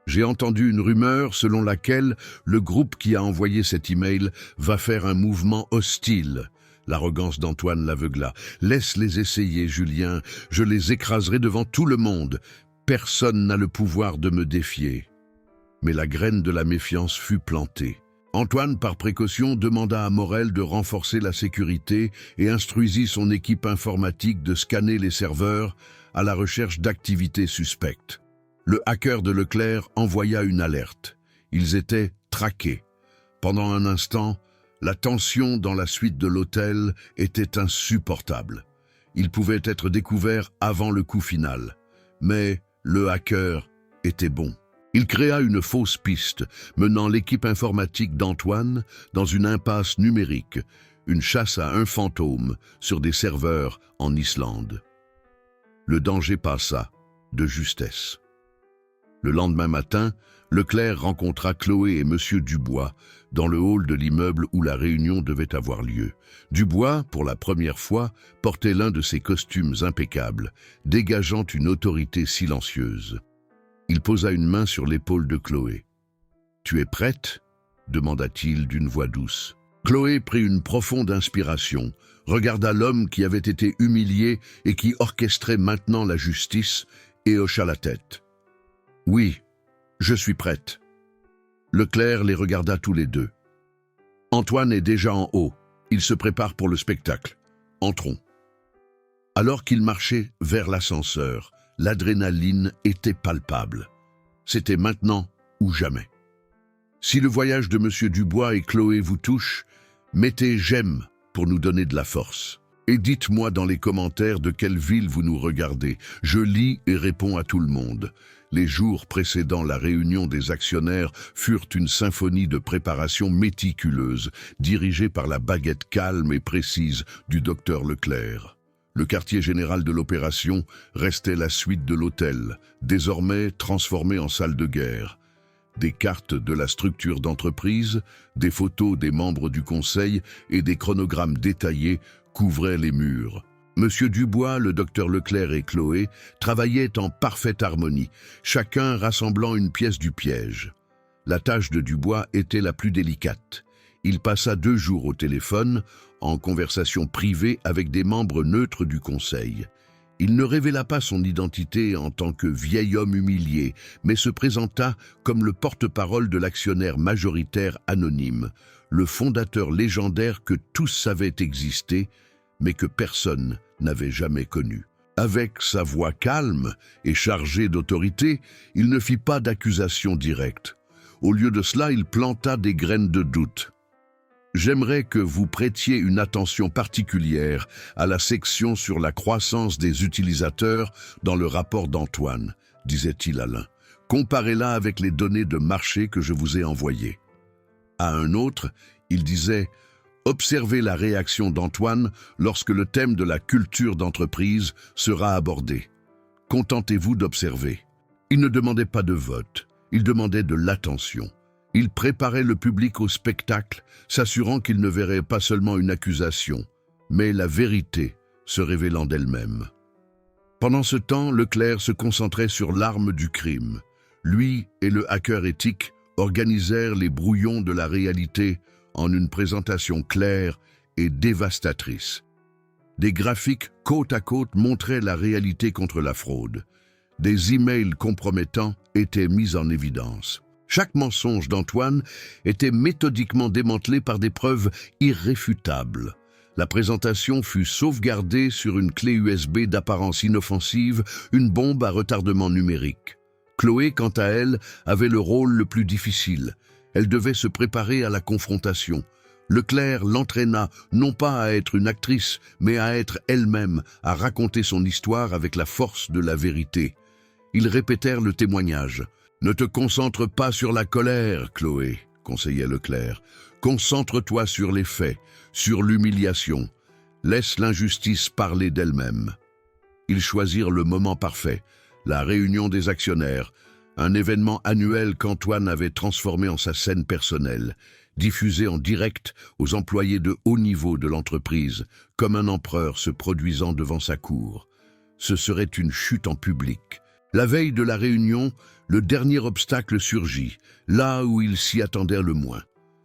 J'ai entendu une rumeur selon laquelle le groupe qui a envoyé cet email va faire un mouvement hostile. » L'arrogance d'Antoine l'aveugla. « Laisse-les essayer, Julien, je les écraserai devant tout le monde. Personne n'a le pouvoir de me défier. » Mais la graine de la méfiance fut plantée. Antoine, par précaution, demanda à Morel de renforcer la sécurité et instruisit son équipe informatique de scanner les serveurs à la recherche d'activités suspectes. Le hacker de Leclerc envoya une alerte. Ils étaient traqués. Pendant un instant, la tension dans la suite de l'hôtel était insupportable. Ils pouvaient être découverts avant le coup final. Mais le hacker était bon. Il créa une fausse piste, menant l'équipe informatique d'Antoine dans une impasse numérique, une chasse à un fantôme sur des serveurs en Islande. Le danger passa, de justesse. Le lendemain matin, Leclerc rencontra Chloé et M. Dubois dans le hall de l'immeuble où la réunion devait avoir lieu. Dubois, pour la première fois, portait l'un de ses costumes impeccables, dégageant une autorité silencieuse. Il posa une main sur l'épaule de Chloé. « Tu es prête ?» demanda-t-il d'une voix douce. Chloé prit une profonde inspiration, regarda l'homme qui avait été humilié et qui orchestrait maintenant la justice et hocha la tête. « Oui, je suis prête. » Leclerc les regarda tous les deux. « Antoine est déjà en haut. Il se prépare pour le spectacle. Entrons. » Alors qu'ils marchaient vers l'ascenseur, l'adrénaline était palpable. C'était maintenant ou jamais. Si le voyage de M. Dubois et Chloé vous touche, mettez « j'aime » pour nous donner de la force. Et dites-moi dans les commentaires de quelle ville vous nous regardez. Je lis et réponds à tout le monde. Les jours précédant la réunion des actionnaires furent une symphonie de préparation méticuleuse, dirigée par la baguette calme et précise du docteur Leclerc. Le quartier général de l'opération restait la suite de l'hôtel, désormais transformé en salle de guerre. Des cartes de la structure d'entreprise, des photos des membres du conseil et des chronogrammes détaillés couvraient les murs. Monsieur Dubois, le docteur Leclerc et Chloé travaillaient en parfaite harmonie, chacun rassemblant une pièce du piège. La tâche de Dubois était la plus délicate. Il passa 2 jours au téléphone, en conversation privée avec des membres neutres du conseil. Il ne révéla pas son identité en tant que vieil homme humilié, mais se présenta comme le porte-parole de l'actionnaire majoritaire anonyme, le fondateur légendaire que tous savaient exister, mais que personne n'avait jamais connu. Avec sa voix calme et chargée d'autorité, il ne fit pas d'accusation directe. Au lieu de cela, il planta des graines de doute. J'aimerais que vous prêtiez une attention particulière à la section sur la croissance des utilisateurs dans le rapport d'Antoine, disait-il à l'un. Comparez-la avec les données de marché que je vous ai envoyées. À un autre, il disait « Observez la réaction d'Antoine lorsque le thème de la culture d'entreprise sera abordé. Contentez-vous d'observer. » Il ne demandait pas de vote, il demandait de l'attention. Il préparait le public au spectacle, s'assurant qu'il ne verrait pas seulement une accusation, mais la vérité se révélant d'elle-même. Pendant ce temps, Leclerc se concentrait sur l'arme du crime. Lui et le hacker éthique organisèrent les brouillons de la réalité en une présentation claire et dévastatrice. Des graphiques côte à côte montraient la réalité contre la fraude. Des emails compromettants étaient mis en évidence. Chaque mensonge d'Antoine était méthodiquement démantelé par des preuves irréfutables. La présentation fut sauvegardée sur une clé USB d'apparence inoffensive, une bombe à retardement numérique. Chloé, quant à elle, avait le rôle le plus difficile. Elle devait se préparer à la confrontation. Leclerc l'entraîna non pas à être une actrice, mais à être elle-même, à raconter son histoire avec la force de la vérité. Ils répétèrent le témoignage. « Ne te concentre pas sur la colère, Chloé », conseillait Leclerc. « Concentre-toi sur les faits, sur l'humiliation. Laisse l'injustice parler d'elle-même. » Ils choisirent le moment parfait, la réunion des actionnaires, un événement annuel qu'Antoine avait transformé en sa scène personnelle, diffusé en direct aux employés de haut niveau de l'entreprise, comme un empereur se produisant devant sa cour. Ce serait une chute en public. La veille de la réunion, le dernier obstacle surgit, là où ils s'y attendaient le moins.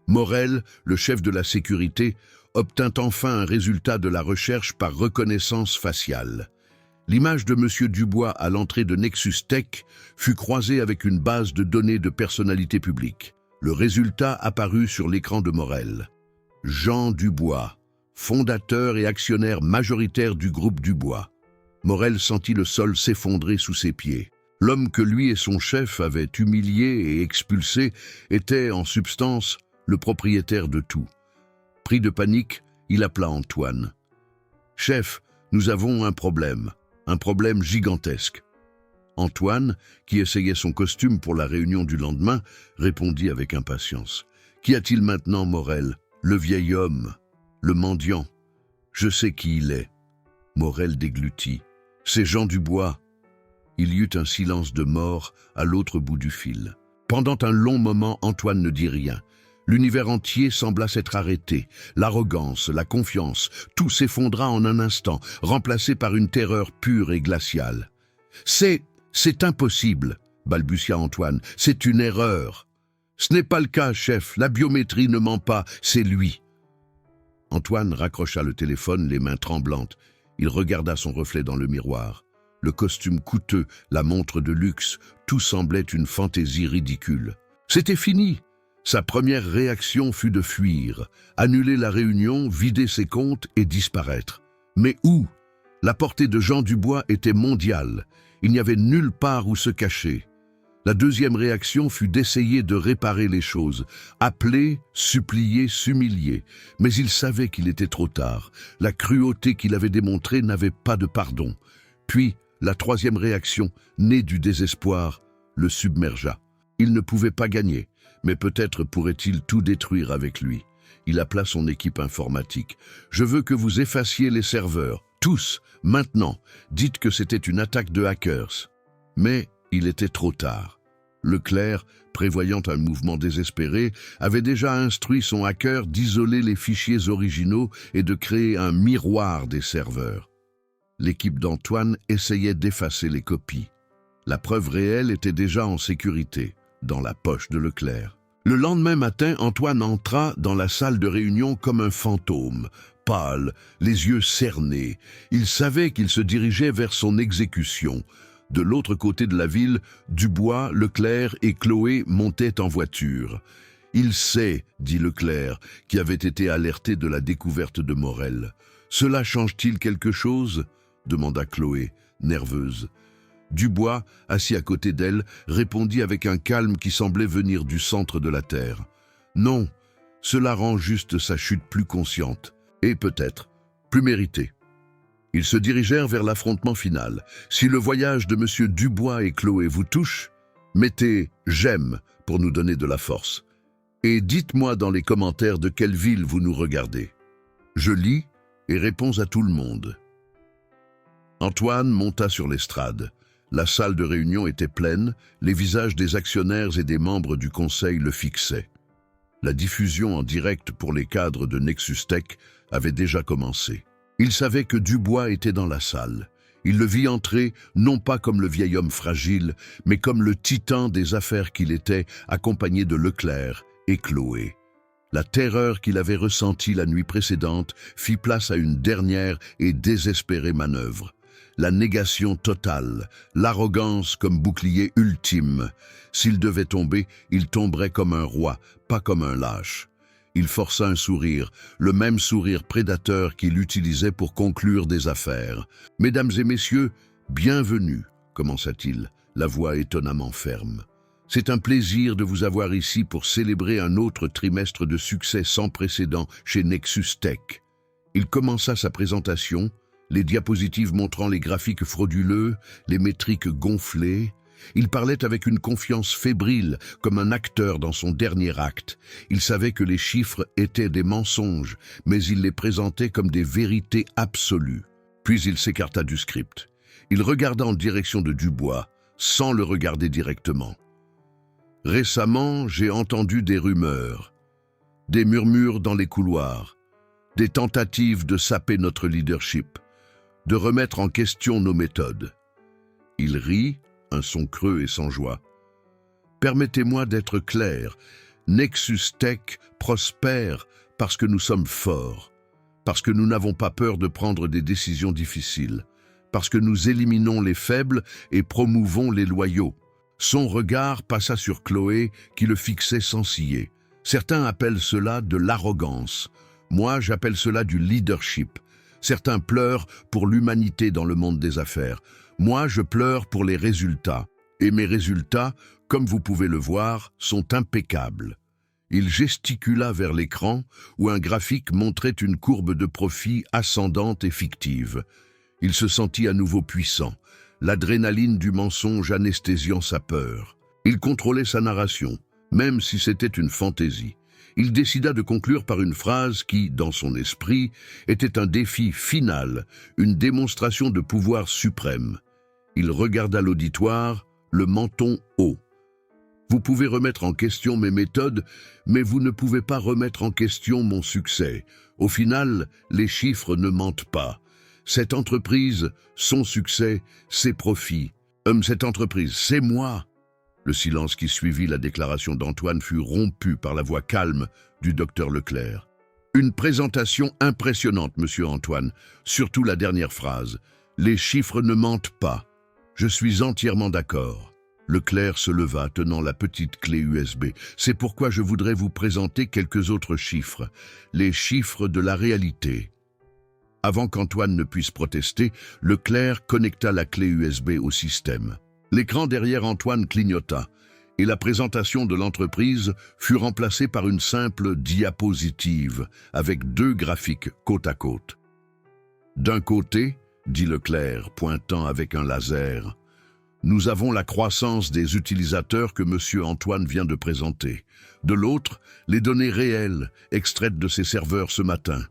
Morel, le chef de la sécurité, obtint enfin un résultat de la recherche par reconnaissance faciale. L'image de M. Dubois à l'entrée de Nexus Tech fut croisée avec une base de données de personnalité publique. Le résultat apparut sur l'écran de Morel. Jean Dubois, fondateur et actionnaire majoritaire du groupe Dubois. Morel sentit le sol s'effondrer sous ses pieds. L'homme que lui et son chef avaient humilié et expulsé était, en substance, le propriétaire de tout. Pris de panique, il appela Antoine. « Chef, nous avons un problème gigantesque. » Antoine, qui essayait son costume pour la réunion du lendemain, répondit avec impatience. « Qu'y a-t-il maintenant, Morel? Le vieil homme, le mendiant. Je sais qui il est. » Morel déglutit. « C'est Jean Dubois. » Il y eut un silence de mort à l'autre bout du fil. Pendant un long moment, Antoine ne dit rien. L'univers entier sembla s'être arrêté. L'arrogance, la confiance, tout s'effondra en un instant, remplacé par une terreur pure et glaciale. « C'est impossible, » balbutia Antoine. « C'est une erreur. »« Ce n'est pas le cas, chef. La biométrie ne ment pas. C'est lui. » Antoine raccrocha le téléphone, les mains tremblantes. Il regarda son reflet dans le miroir. Le costume coûteux, la montre de luxe, tout semblait une fantaisie ridicule. C'était fini. Sa première réaction fut de fuir, annuler la réunion, vider ses comptes et disparaître. Mais où? La portée de Jean Dubois était mondiale. Il n'y avait nulle part où se cacher. La deuxième réaction fut d'essayer de réparer les choses, appeler, supplier, s'humilier. Mais il savait qu'il était trop tard. La cruauté qu'il avait démontrée n'avait pas de pardon. Puis, la troisième réaction, née du désespoir, le submergea. Il ne pouvait pas gagner, mais peut-être pourrait-il tout détruire avec lui. Il appela son équipe informatique. « Je veux que vous effaciez les serveurs. Tous, maintenant. Dites que c'était une attaque de hackers. » Mais il était trop tard. Leclerc, prévoyant un mouvement désespéré, avait déjà instruit son hacker d'isoler les fichiers originaux et de créer un miroir des serveurs. L'équipe d'Antoine essayait d'effacer les copies. La preuve réelle était déjà en sécurité, dans la poche de Leclerc. Le lendemain matin, Antoine entra dans la salle de réunion comme un fantôme, pâle, les yeux cernés. Il savait qu'il se dirigeait vers son exécution. De l'autre côté de la ville, Dubois, Leclerc et Chloé montaient en voiture. « Il sait, » dit Leclerc, qui avait été alerté de la découverte de Morel. « Cela change-t-il quelque chose ?» demanda Chloé, nerveuse. Dubois, assis à côté d'elle, répondit avec un calme qui semblait venir du centre de la terre. « Non, cela rend juste sa chute plus consciente, et peut-être plus méritée. » Ils se dirigèrent vers l'affrontement final. Si le voyage de M. Dubois et Chloé vous touche, mettez « j'aime » pour nous donner de la force. Et dites-moi dans les commentaires de quelle ville vous nous regardez. Je lis et réponds à tout le monde. Antoine monta sur l'estrade. La salle de réunion était pleine, les visages des actionnaires et des membres du conseil le fixaient. La diffusion en direct pour les cadres de Nexus Tech avait déjà commencé. Il savait que Dubois était dans la salle. Il le vit entrer, non pas comme le vieil homme fragile, mais comme le titan des affaires qu'il était, accompagné de Leclerc et Chloé. La terreur qu'il avait ressentie la nuit précédente fit place à une dernière et désespérée manœuvre. La négation totale, l'arrogance comme bouclier ultime. S'il devait tomber, il tomberait comme un roi, pas comme un lâche. Il força un sourire, le même sourire prédateur qu'il utilisait pour conclure des affaires. « Mesdames et messieurs, bienvenue », commença-t-il. la voix étonnamment ferme. C'est un plaisir de vous avoir ici pour célébrer un autre trimestre de succès sans précédent chez Nexus Tech. Il commença sa présentation, les diapositives montrant les graphiques frauduleux, les métriques gonflées. Il parlait avec une confiance fébrile, comme un acteur dans son dernier acte. Il savait que les chiffres étaient des mensonges, mais il les présentait comme des vérités absolues. Puis il s'écarta du script. Il regarda en direction de Dubois, sans le regarder directement. « Récemment, j'ai entendu des rumeurs, des murmures dans les couloirs, des tentatives de saper notre leadership, de remettre en question nos méthodes. » Il rit, un son creux et sans joie. « Permettez-moi d'être clair, Nexus Tech prospère parce que nous sommes forts, parce que nous n'avons pas peur de prendre des décisions difficiles, parce que nous éliminons les faibles et promouvons les loyaux. » Son regard passa sur Chloé qui le fixait sans ciller. Certains appellent cela de l'arrogance. Moi, j'appelle cela du leadership. Certains pleurent pour l'humanité dans le monde des affaires. Moi, je pleure pour les résultats. Et mes résultats, comme vous pouvez le voir, sont impeccables. Il gesticula vers l'écran où un graphique montrait une courbe de profit ascendante et fictive. Il se sentit à nouveau puissant. L'adrénaline du mensonge anesthésiant sa peur. Il contrôlait sa narration, même si c'était une fantaisie. Il décida de conclure par une phrase qui, dans son esprit, était un défi final, une démonstration de pouvoir suprême. Il regarda l'auditoire, le menton haut. « Vous pouvez remettre en question mes méthodes, mais vous ne pouvez pas remettre en question mon succès. Au final, les chiffres ne mentent pas. Cette entreprise, son succès, ses profits. Cette entreprise, c'est moi. » Le silence qui suivit la déclaration d'Antoine fut rompu par la voix calme du docteur Leclerc. « Une présentation impressionnante, monsieur Antoine, surtout la dernière phrase. Les chiffres ne mentent pas. Je suis entièrement d'accord. » Leclerc se leva, tenant la petite clé USB. « C'est pourquoi je voudrais vous présenter quelques autres chiffres. Les chiffres de la réalité. » Avant qu'Antoine ne puisse protester, Leclerc connecta la clé USB au système. L'écran derrière Antoine clignota, et la présentation de l'entreprise fut remplacée par une simple diapositive avec deux graphiques côte à côte. « D'un côté, dit Leclerc, pointant avec un laser, nous avons la croissance des utilisateurs que monsieur Antoine vient de présenter. De l'autre, les données réelles, extraites de ses serveurs ce matin.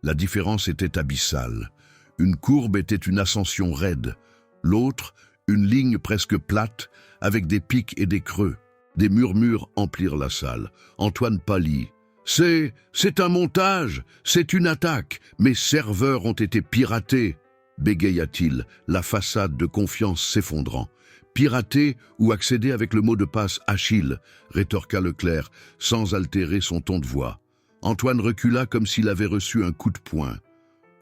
La différence était abyssale. Une courbe était une ascension raide, l'autre, une ligne presque plate, avec des pics et des creux. Des murmures emplirent la salle. Antoine pâlit. « C'est un montage, c'est une attaque. Mes serveurs ont été piratés. » bégaya-t-il, la façade de confiance s'effondrant. « Pirater ou accéder avec le mot de passe Achille » rétorqua Leclerc, sans altérer son ton de voix. Antoine recula comme s'il avait reçu un coup de poing.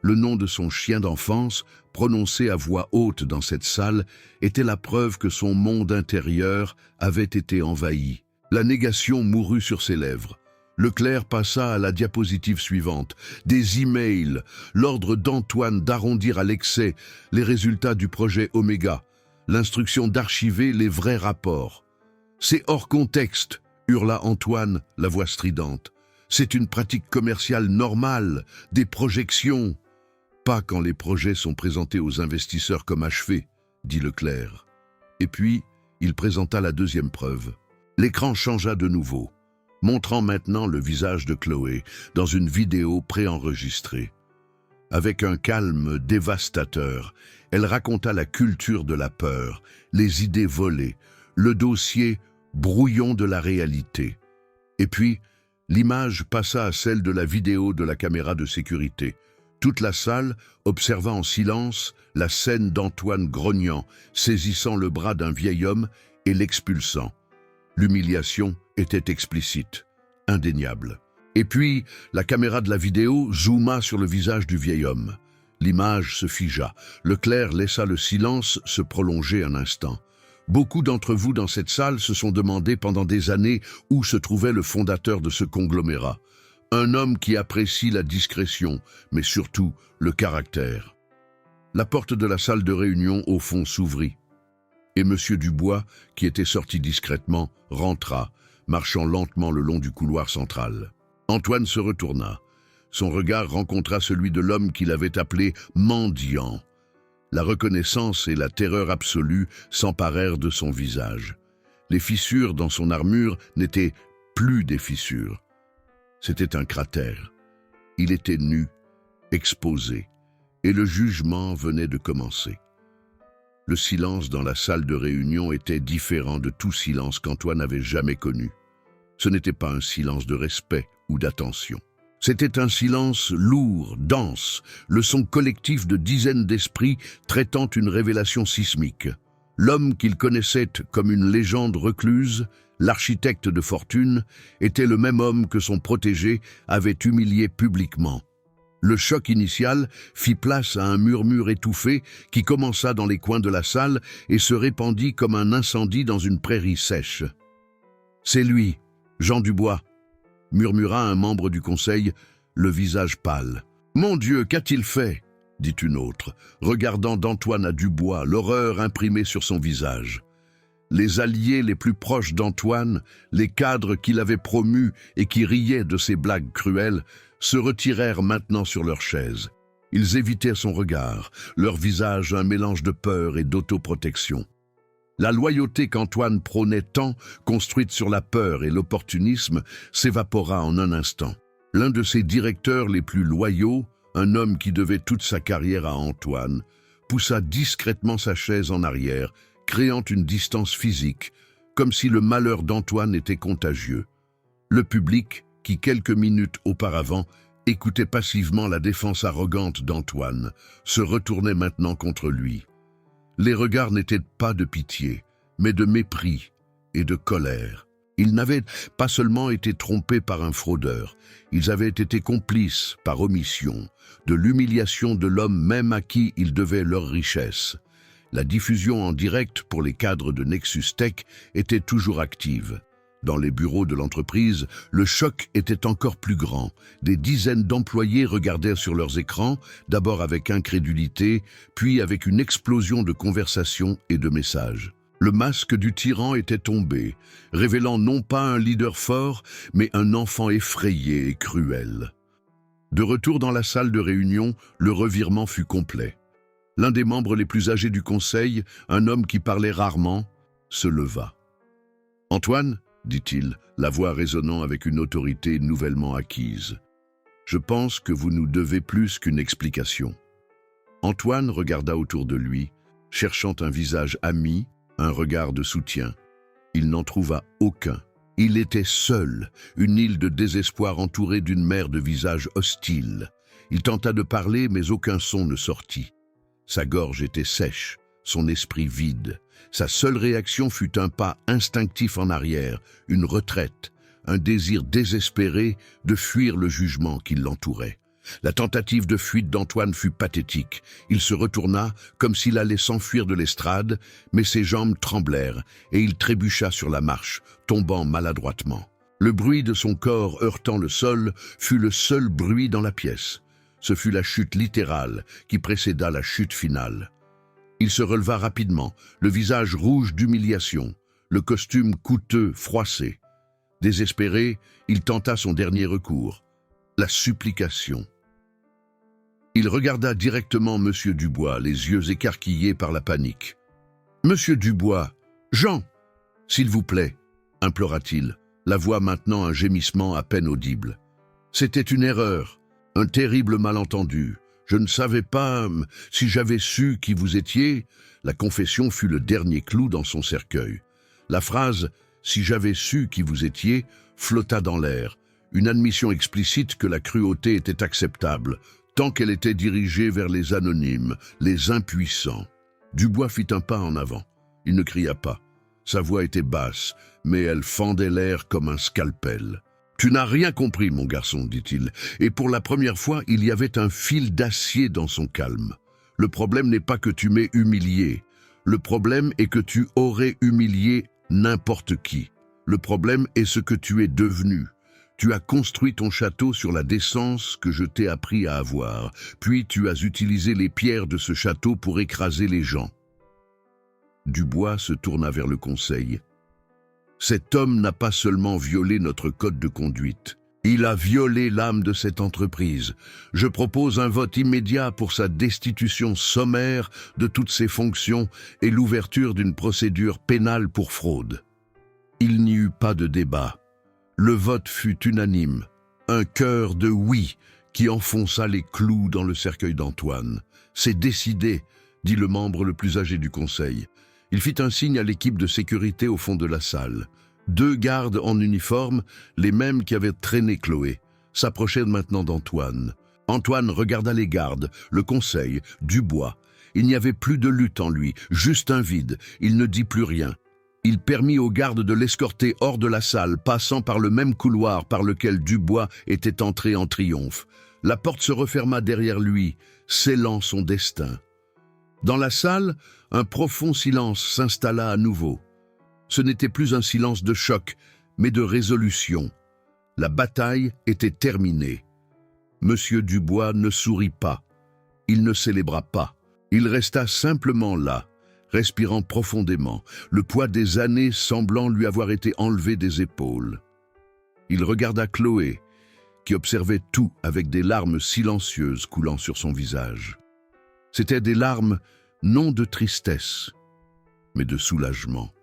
Le nom de son chien d'enfance, prononcé à voix haute dans cette salle, était la preuve que son monde intérieur avait été envahi. La négation mourut sur ses lèvres. Leclerc passa à la diapositive suivante. Des emails, l'ordre d'Antoine d'arrondir à l'excès les résultats du projet Oméga, l'instruction d'archiver les vrais rapports. « C'est hors contexte !» hurla Antoine, la voix stridente. « C'est une pratique commerciale normale, des projections. » « Pas quand les projets sont présentés aux investisseurs comme achevés, » dit Leclerc. Et puis, il présenta la deuxième preuve. L'écran changea de nouveau, montrant maintenant le visage de Chloé dans une vidéo préenregistrée. Avec un calme dévastateur, elle raconta la culture de la peur, les idées volées, le dossier brouillon de la réalité. Et puis, l'image passa à celle de la vidéo de la caméra de sécurité. Toute la salle observa en silence la scène d'Antoine grognant, saisissant le bras d'un vieil homme et l'expulsant. L'humiliation était explicite, indéniable. Et puis, la caméra de la vidéo zooma sur le visage du vieil homme. L'image se figea. Leclerc laissa le silence se prolonger un instant. Beaucoup d'entre vous dans cette salle se sont demandé pendant des années où se trouvait le fondateur de ce conglomérat. Un homme qui apprécie la discrétion, mais surtout le caractère. La porte de la salle de réunion au fond s'ouvrit. Et M. Dubois, qui était sorti discrètement, rentra, marchant lentement le long du couloir central. Antoine se retourna. Son regard rencontra celui de l'homme qu'il avait appelé mendiant. La reconnaissance et la terreur absolue s'emparèrent de son visage. Les fissures dans son armure n'étaient plus des fissures. C'était un cratère. Il était nu, exposé, et le jugement venait de commencer. Le silence dans la salle de réunion était différent de tout silence qu'Antoine avait jamais connu. Ce n'était pas un silence de respect ou d'attention. C'était un silence lourd, dense, le son collectif de dizaines d'esprits traitant une révélation sismique. L'homme qu'il connaissait comme une légende recluse, l'architecte de fortune, était le même homme que son protégé avait humilié publiquement. Le choc initial fit place à un murmure étouffé qui commença dans les coins de la salle et se répandit comme un incendie dans une prairie sèche. « C'est lui, Jean Dubois », murmura un membre du conseil, le visage pâle. « Mon Dieu, qu'a-t-il fait ?» dit une autre, regardant d'Antoine à Dubois, l'horreur imprimée sur son visage. Les alliés les plus proches d'Antoine, les cadres qu'il avait promus et qui riaient de ses blagues cruelles, se retirèrent maintenant sur leurs chaises. Ils évitaient son regard, leur visage un mélange de peur et d'autoprotection. La loyauté qu'Antoine prônait tant, construite sur la peur et l'opportunisme, s'évapora en un instant. L'un de ses directeurs les plus loyaux, un homme qui devait toute sa carrière à Antoine, poussa discrètement sa chaise en arrière, créant une distance physique, comme si le malheur d'Antoine était contagieux. Le public, qui quelques minutes auparavant écoutait passivement la défense arrogante d'Antoine, se retournait maintenant contre lui. Les regards n'étaient pas de pitié, mais de mépris et de colère. Ils n'avaient pas seulement été trompés par un fraudeur, ils avaient été complices, par omission, de l'humiliation de l'homme même à qui ils devaient leur richesse. La diffusion en direct pour les cadres de Nexus Tech était toujours active. Dans les bureaux de l'entreprise, le choc était encore plus grand. Des dizaines d'employés regardèrent sur leurs écrans, d'abord avec incrédulité, puis avec une explosion de conversations et de messages. Le masque du tyran était tombé, révélant non pas un leader fort, mais un enfant effrayé et cruel. De retour dans la salle de réunion, le revirement fut complet. L'un des membres les plus âgés du conseil, un homme qui parlait rarement, se leva. « Antoine ?» dit-il, la voix résonnant avec une autorité nouvellement acquise. « Je pense que vous nous devez plus qu'une explication. » Antoine regarda autour de lui, cherchant un visage ami, un regard de soutien. Il n'en trouva aucun. Il était seul, une île de désespoir entourée d'une mer de visages hostiles. Il tenta de parler, mais aucun son ne sortit. Sa gorge était sèche, son esprit vide. Sa seule réaction fut un pas instinctif en arrière, une retraite, un désir désespéré de fuir le jugement qui l'entourait. La tentative de fuite d'Antoine fut pathétique. Il se retourna comme s'il allait s'enfuir de l'estrade, mais ses jambes tremblèrent et il trébucha sur la marche, tombant maladroitement. Le bruit de son corps heurtant le sol fut le seul bruit dans la pièce. Ce fut la chute littérale qui précéda la chute finale. Il se releva rapidement, le visage rouge d'humiliation, le costume coûteux froissé. Désespéré, il tenta son dernier recours, la supplication. Il regarda directement M. Dubois, les yeux écarquillés par la panique. « Monsieur Dubois, Jean, s'il vous plaît !» implora-t-il, la voix maintenant un gémissement à peine audible. « C'était une erreur, un terrible malentendu. Je ne savais pas, si j'avais su qui vous étiez... » La confession fut le dernier clou dans son cercueil. La phrase « si j'avais su qui vous étiez » flotta dans l'air, une admission explicite que la cruauté était acceptable, tant qu'elle était dirigée vers les anonymes, les impuissants. Dubois fit un pas en avant. Il ne cria pas. Sa voix était basse, mais elle fendait l'air comme un scalpel. « Tu n'as rien compris, mon garçon, dit-il, et pour la première fois, il y avait un fil d'acier dans son calme. Le problème n'est pas que tu m'aies humilié. Le problème est que tu aurais humilié n'importe qui. Le problème est ce que tu es devenu. Tu as construit ton château sur la décence que je t'ai appris à avoir, puis tu as utilisé les pierres de ce château pour écraser les gens. » Dubois se tourna vers le conseil. Cet homme n'a pas seulement violé notre code de conduite. Il a violé l'âme de cette entreprise. Je propose un vote immédiat pour sa destitution sommaire de toutes ses fonctions et l'ouverture d'une procédure pénale pour fraude. Il n'y eut pas de débat. Le vote fut unanime. Un chœur de oui qui enfonça les clous dans le cercueil d'Antoine. « C'est décidé », dit le membre le plus âgé du conseil. Il fit un signe à l'équipe de sécurité au fond de la salle. 2 gardes en uniforme, les mêmes qui avaient traîné Chloé, s'approchèrent maintenant d'Antoine. Antoine regarda les gardes, le conseil, Dubois. Il n'y avait plus de lutte en lui, juste un vide. Il ne dit plus rien. Il permit aux gardes de l'escorter hors de la salle, passant par le même couloir par lequel Dubois était entré en triomphe. La porte se referma derrière lui, scellant son destin. Dans la salle, un profond silence s'installa à nouveau. Ce n'était plus un silence de choc, mais de résolution. La bataille était terminée. Monsieur Dubois ne sourit pas. Il ne célébra pas. Il resta simplement là, respirant profondément, le poids des années semblant lui avoir été enlevé des épaules. Il regarda Chloé, qui observait tout avec des larmes silencieuses coulant sur son visage. C'étaient des larmes non de tristesse, mais de soulagement.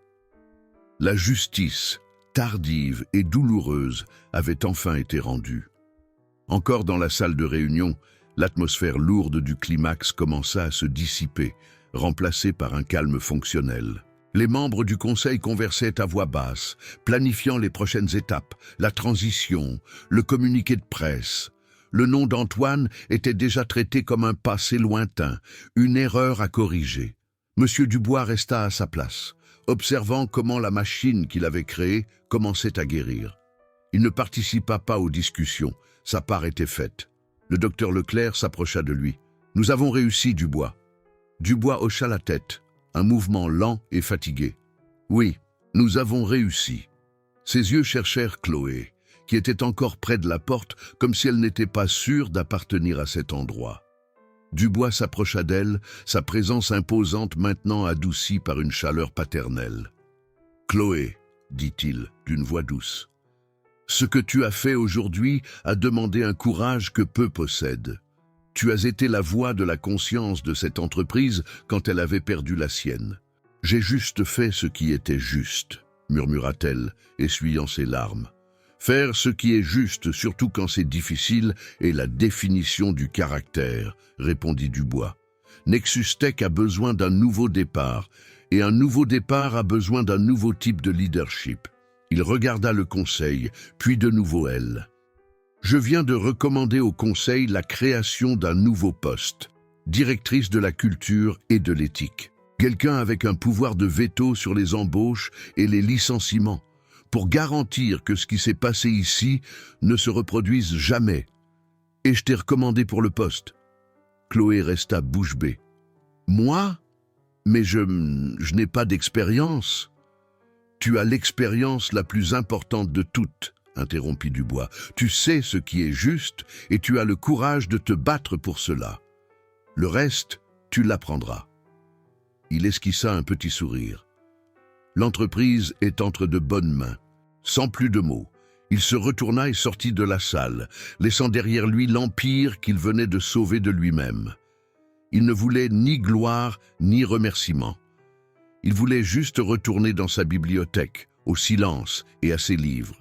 La justice, tardive et douloureuse, avait enfin été rendue. Encore dans la salle de réunion, l'atmosphère lourde du climax commença à se dissiper, remplacée par un calme fonctionnel. Les membres du conseil conversaient à voix basse, planifiant les prochaines étapes, la transition, le communiqué de presse. Le nom d'Antoine était déjà traité comme un passé lointain, une erreur à corriger. Monsieur Dubois resta à sa place, observant comment la machine qu'il avait créée commençait à guérir. Il ne participa pas aux discussions, sa part était faite. Le docteur Leclerc s'approcha de lui. « Nous avons réussi, Dubois. » Dubois hocha la tête, un mouvement lent et fatigué. « Oui, nous avons réussi. » Ses yeux cherchèrent Chloé, qui était encore près de la porte, comme si elle n'était pas sûre d'appartenir à cet endroit. Dubois s'approcha d'elle, sa présence imposante maintenant adoucie par une chaleur paternelle. « Chloé, dit-il d'une voix douce, ce que tu as fait aujourd'hui a demandé un courage que peu possèdent. Tu as été la voix de la conscience de cette entreprise quand elle avait perdu la sienne. J'ai juste fait ce qui était juste, murmura-t-elle, essuyant ses larmes. Faire ce qui est juste, surtout quand c'est difficile, est la définition du caractère, répondit Dubois. Nexus Tech a besoin d'un nouveau départ, et un nouveau départ a besoin d'un nouveau type de leadership. Il regarda le conseil, puis de nouveau elle. Je viens de recommander au conseil la création d'un nouveau poste, directrice de la culture et de l'éthique. Quelqu'un avec un pouvoir de veto sur les embauches et les licenciements, pour garantir que ce qui s'est passé ici ne se reproduise jamais. Et je t'ai recommandé pour le poste. Chloé resta bouche bée. Moi? Mais je n'ai pas d'expérience. Tu as l'expérience la plus importante de toutes, interrompit Dubois. Tu sais ce qui est juste et tu as le courage de te battre pour cela. Le reste, tu l'apprendras. Il esquissa un petit sourire. L'entreprise est entre de bonnes mains. Sans plus de mots, il se retourna et sortit de la salle, laissant derrière lui l'empire qu'il venait de sauver de lui-même. Il ne voulait ni gloire ni remerciement. Il voulait juste retourner dans sa bibliothèque, au silence et à ses livres.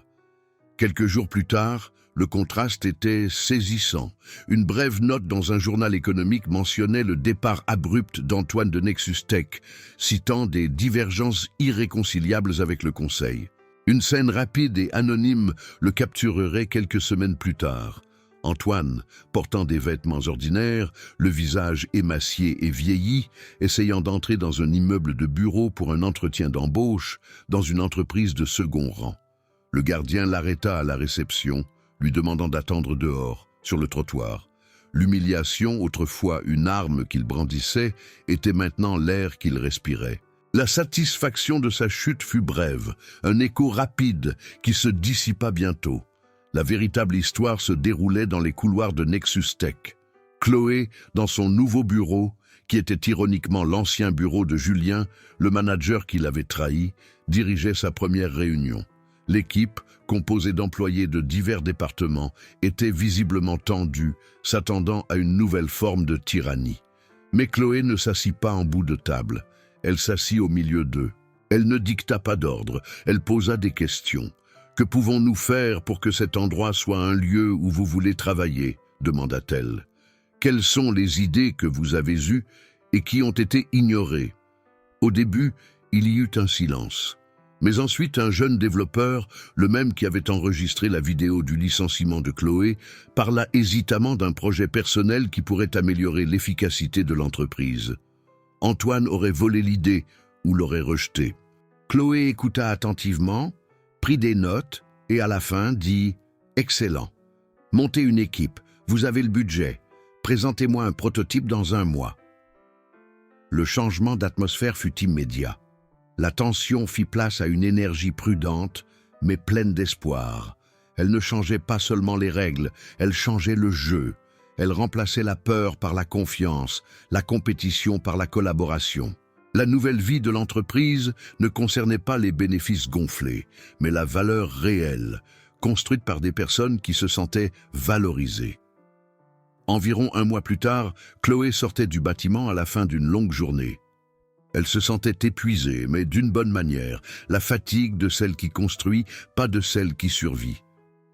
Quelques jours plus tard, le contraste était saisissant. Une brève note dans un journal économique mentionnait le départ abrupt d'Antoine de Nexus Tech, citant des divergences irréconciliables avec le conseil. Une scène rapide et anonyme le capturerait quelques semaines plus tard. Antoine, portant des vêtements ordinaires, le visage émacié et vieilli, essayant d'entrer dans un immeuble de bureau pour un entretien d'embauche dans une entreprise de second rang. Le gardien l'arrêta à la réception, lui demandant d'attendre dehors, sur le trottoir. L'humiliation, autrefois une arme qu'il brandissait, était maintenant l'air qu'il respirait. La satisfaction de sa chute fut brève, un écho rapide qui se dissipa bientôt. La véritable histoire se déroulait dans les couloirs de Nexus Tech. Chloé, dans son nouveau bureau, qui était ironiquement l'ancien bureau de Julien, le manager qui l'avait trahi, dirigeait sa première réunion. L'équipe, composée d'employés de divers départements, était visiblement tendue, s'attendant à une nouvelle forme de tyrannie. Mais Chloé ne s'assit pas en bout de table. Elle s'assit au milieu d'eux. Elle ne dicta pas d'ordre, elle posa des questions. « Que pouvons-nous faire pour que cet endroit soit un lieu où vous voulez travailler ?» demanda-t-elle. « Quelles sont les idées que vous avez eues et qui ont été ignorées ?» Au début, il y eut un silence. Mais ensuite, un jeune développeur, le même qui avait enregistré la vidéo du licenciement de Chloé, parla hésitamment d'un projet personnel qui pourrait améliorer l'efficacité de l'entreprise. Antoine aurait volé l'idée ou l'aurait rejetée. Chloé écouta attentivement, prit des notes et à la fin dit « Excellent. Montez une équipe, vous avez le budget. Présentez-moi un prototype dans 1 mois. » Le changement d'atmosphère fut immédiat. La tension fit place à une énergie prudente, mais pleine d'espoir. Elle ne changeait pas seulement les règles, elle changeait le jeu. Elle remplaçait la peur par la confiance, la compétition par la collaboration. La nouvelle vie de l'entreprise ne concernait pas les bénéfices gonflés, mais la valeur réelle, construite par des personnes qui se sentaient valorisées. Environ 1 mois plus tard, Chloé sortait du bâtiment à la fin d'une longue journée. Elle se sentait épuisée, mais d'une bonne manière, la fatigue de celle qui construit, pas de celle qui survit.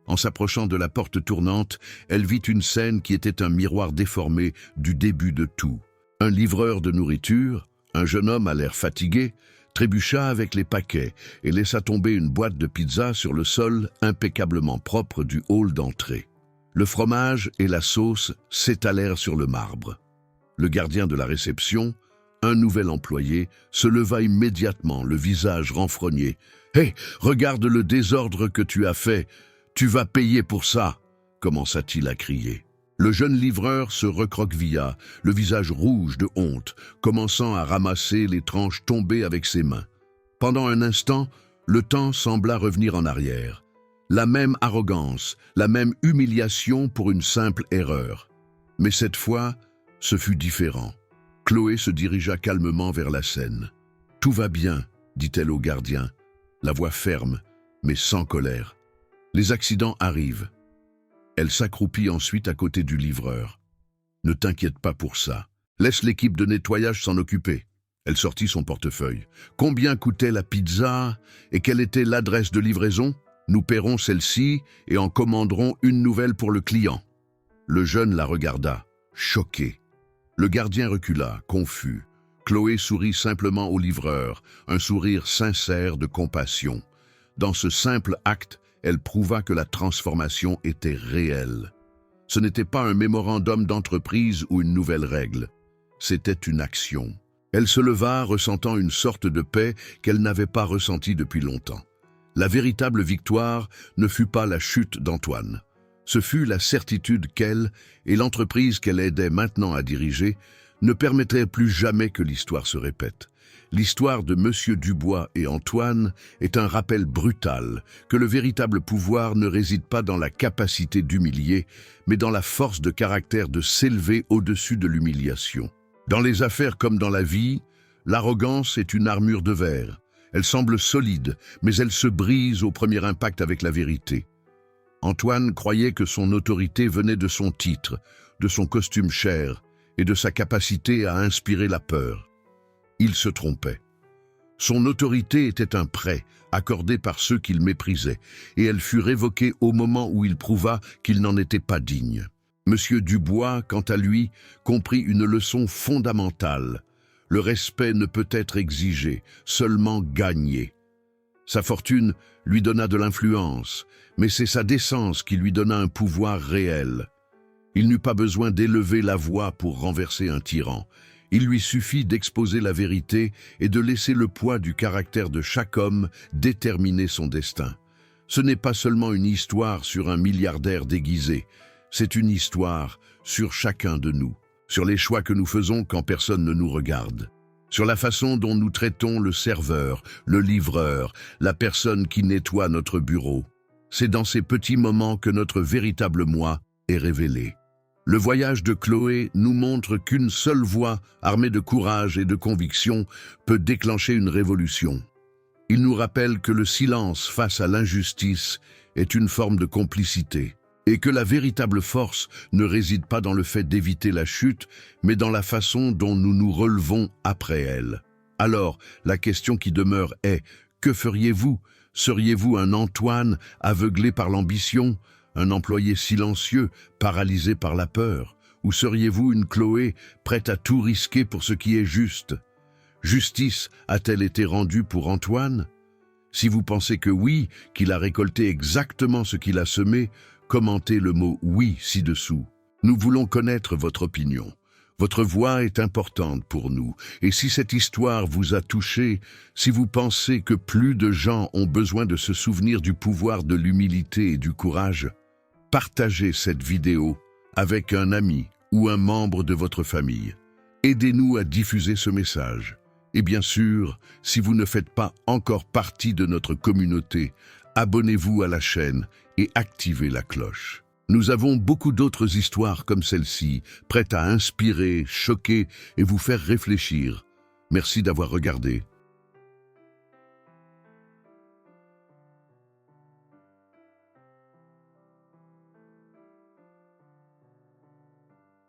En s'approchant de la porte tournante, elle vit une scène qui était un miroir déformé du début de tout. Un livreur de nourriture, un jeune homme à l'air fatigué, trébucha avec les paquets et laissa tomber une boîte de pizza sur le sol impeccablement propre du hall d'entrée. Le fromage et la sauce s'étalèrent sur le marbre. Le gardien de la réception, un nouvel employé, se leva immédiatement, le visage renfrogné. « Hé, regarde le désordre que tu as fait. Tu vas payer pour ça !» commença-t-il à crier. Le jeune livreur se recroquevilla, le visage rouge de honte, commençant à ramasser les tranches tombées avec ses mains. Pendant un instant, le temps sembla revenir en arrière. La même arrogance, la même humiliation pour une simple erreur. Mais cette fois, ce fut différent. Chloé se dirigea calmement vers la scène. « Tout va bien, dit-elle au gardien, la voix ferme, mais sans colère. Les accidents arrivent. » Elle s'accroupit ensuite à côté du livreur. « Ne t'inquiète pas pour ça. Laisse l'équipe de nettoyage s'en occuper. » Elle sortit son portefeuille. « Combien coûtait la pizza et quelle était l'adresse de livraison? Nous paierons celle-ci et en commanderons une nouvelle pour le client. » Le jeune la regarda, choqué. Le gardien recula, confus. Chloé sourit simplement au livreur, un sourire sincère de compassion. Dans ce simple acte, elle prouva que la transformation était réelle. Ce n'était pas un mémorandum d'entreprise ou une nouvelle règle. C'était une action. Elle se leva, ressentant une sorte de paix qu'elle n'avait pas ressentie depuis longtemps. La véritable victoire ne fut pas la chute d'Antoine. Ce fut la certitude qu'elle, et l'entreprise qu'elle aidait maintenant à diriger, ne permettraient plus jamais que l'histoire se répète. L'histoire de Monsieur Dubois et Antoine est un rappel brutal que le véritable pouvoir ne réside pas dans la capacité d'humilier, mais dans la force de caractère de s'élever au-dessus de l'humiliation. Dans les affaires comme dans la vie, l'arrogance est une armure de verre. Elle semble solide, mais elle se brise au premier impact avec la vérité. Antoine croyait que son autorité venait de son titre, de son costume cher et de sa capacité à inspirer la peur. Il se trompait. Son autorité était un prêt accordé par ceux qu'il méprisait, et elle fut révoquée au moment où il prouva qu'il n'en était pas digne. Monsieur Dubois, quant à lui, comprit une leçon fondamentale. Le respect ne peut être exigé, seulement gagné. Sa fortune lui donna de l'influence, mais c'est sa décence qui lui donna un pouvoir réel. Il n'eut pas besoin d'élever la voix pour renverser un tyran. Il lui suffit d'exposer la vérité et de laisser le poids du caractère de chaque homme déterminer son destin. Ce n'est pas seulement une histoire sur un milliardaire déguisé, c'est une histoire sur chacun de nous, sur les choix que nous faisons quand personne ne nous regarde, sur la façon dont nous traitons le serveur, le livreur, la personne qui nettoie notre bureau. C'est dans ces petits moments que notre véritable moi est révélé. Le voyage de Chloé nous montre qu'une seule voix, armée de courage et de conviction, peut déclencher une révolution. Il nous rappelle que le silence face à l'injustice est une forme de complicité, et que la véritable force ne réside pas dans le fait d'éviter la chute, mais dans la façon dont nous nous relevons après elle. Alors, la question qui demeure est, que feriez-vous? Seriez-vous un Antoine aveuglé par l'ambition, un employé silencieux, paralysé par la peur? Ou seriez-vous une Chloé prête à tout risquer pour ce qui est juste? Justice a-t-elle été rendue pour Antoine? Si vous pensez que oui, qu'il a récolté exactement ce qu'il a semé, commentez le mot « oui » ci-dessous. Nous voulons connaître votre opinion. Votre voix est importante pour nous, et si cette histoire vous a touché, si vous pensez que plus de gens ont besoin de se souvenir du pouvoir de l'humilité et du courage, partagez cette vidéo avec un ami ou un membre de votre famille. Aidez-nous à diffuser ce message. Et bien sûr, si vous ne faites pas encore partie de notre communauté, abonnez-vous à la chaîne et activez la cloche. Nous avons beaucoup d'autres histoires comme celle-ci, prêtes à inspirer, choquer et vous faire réfléchir. Merci d'avoir regardé.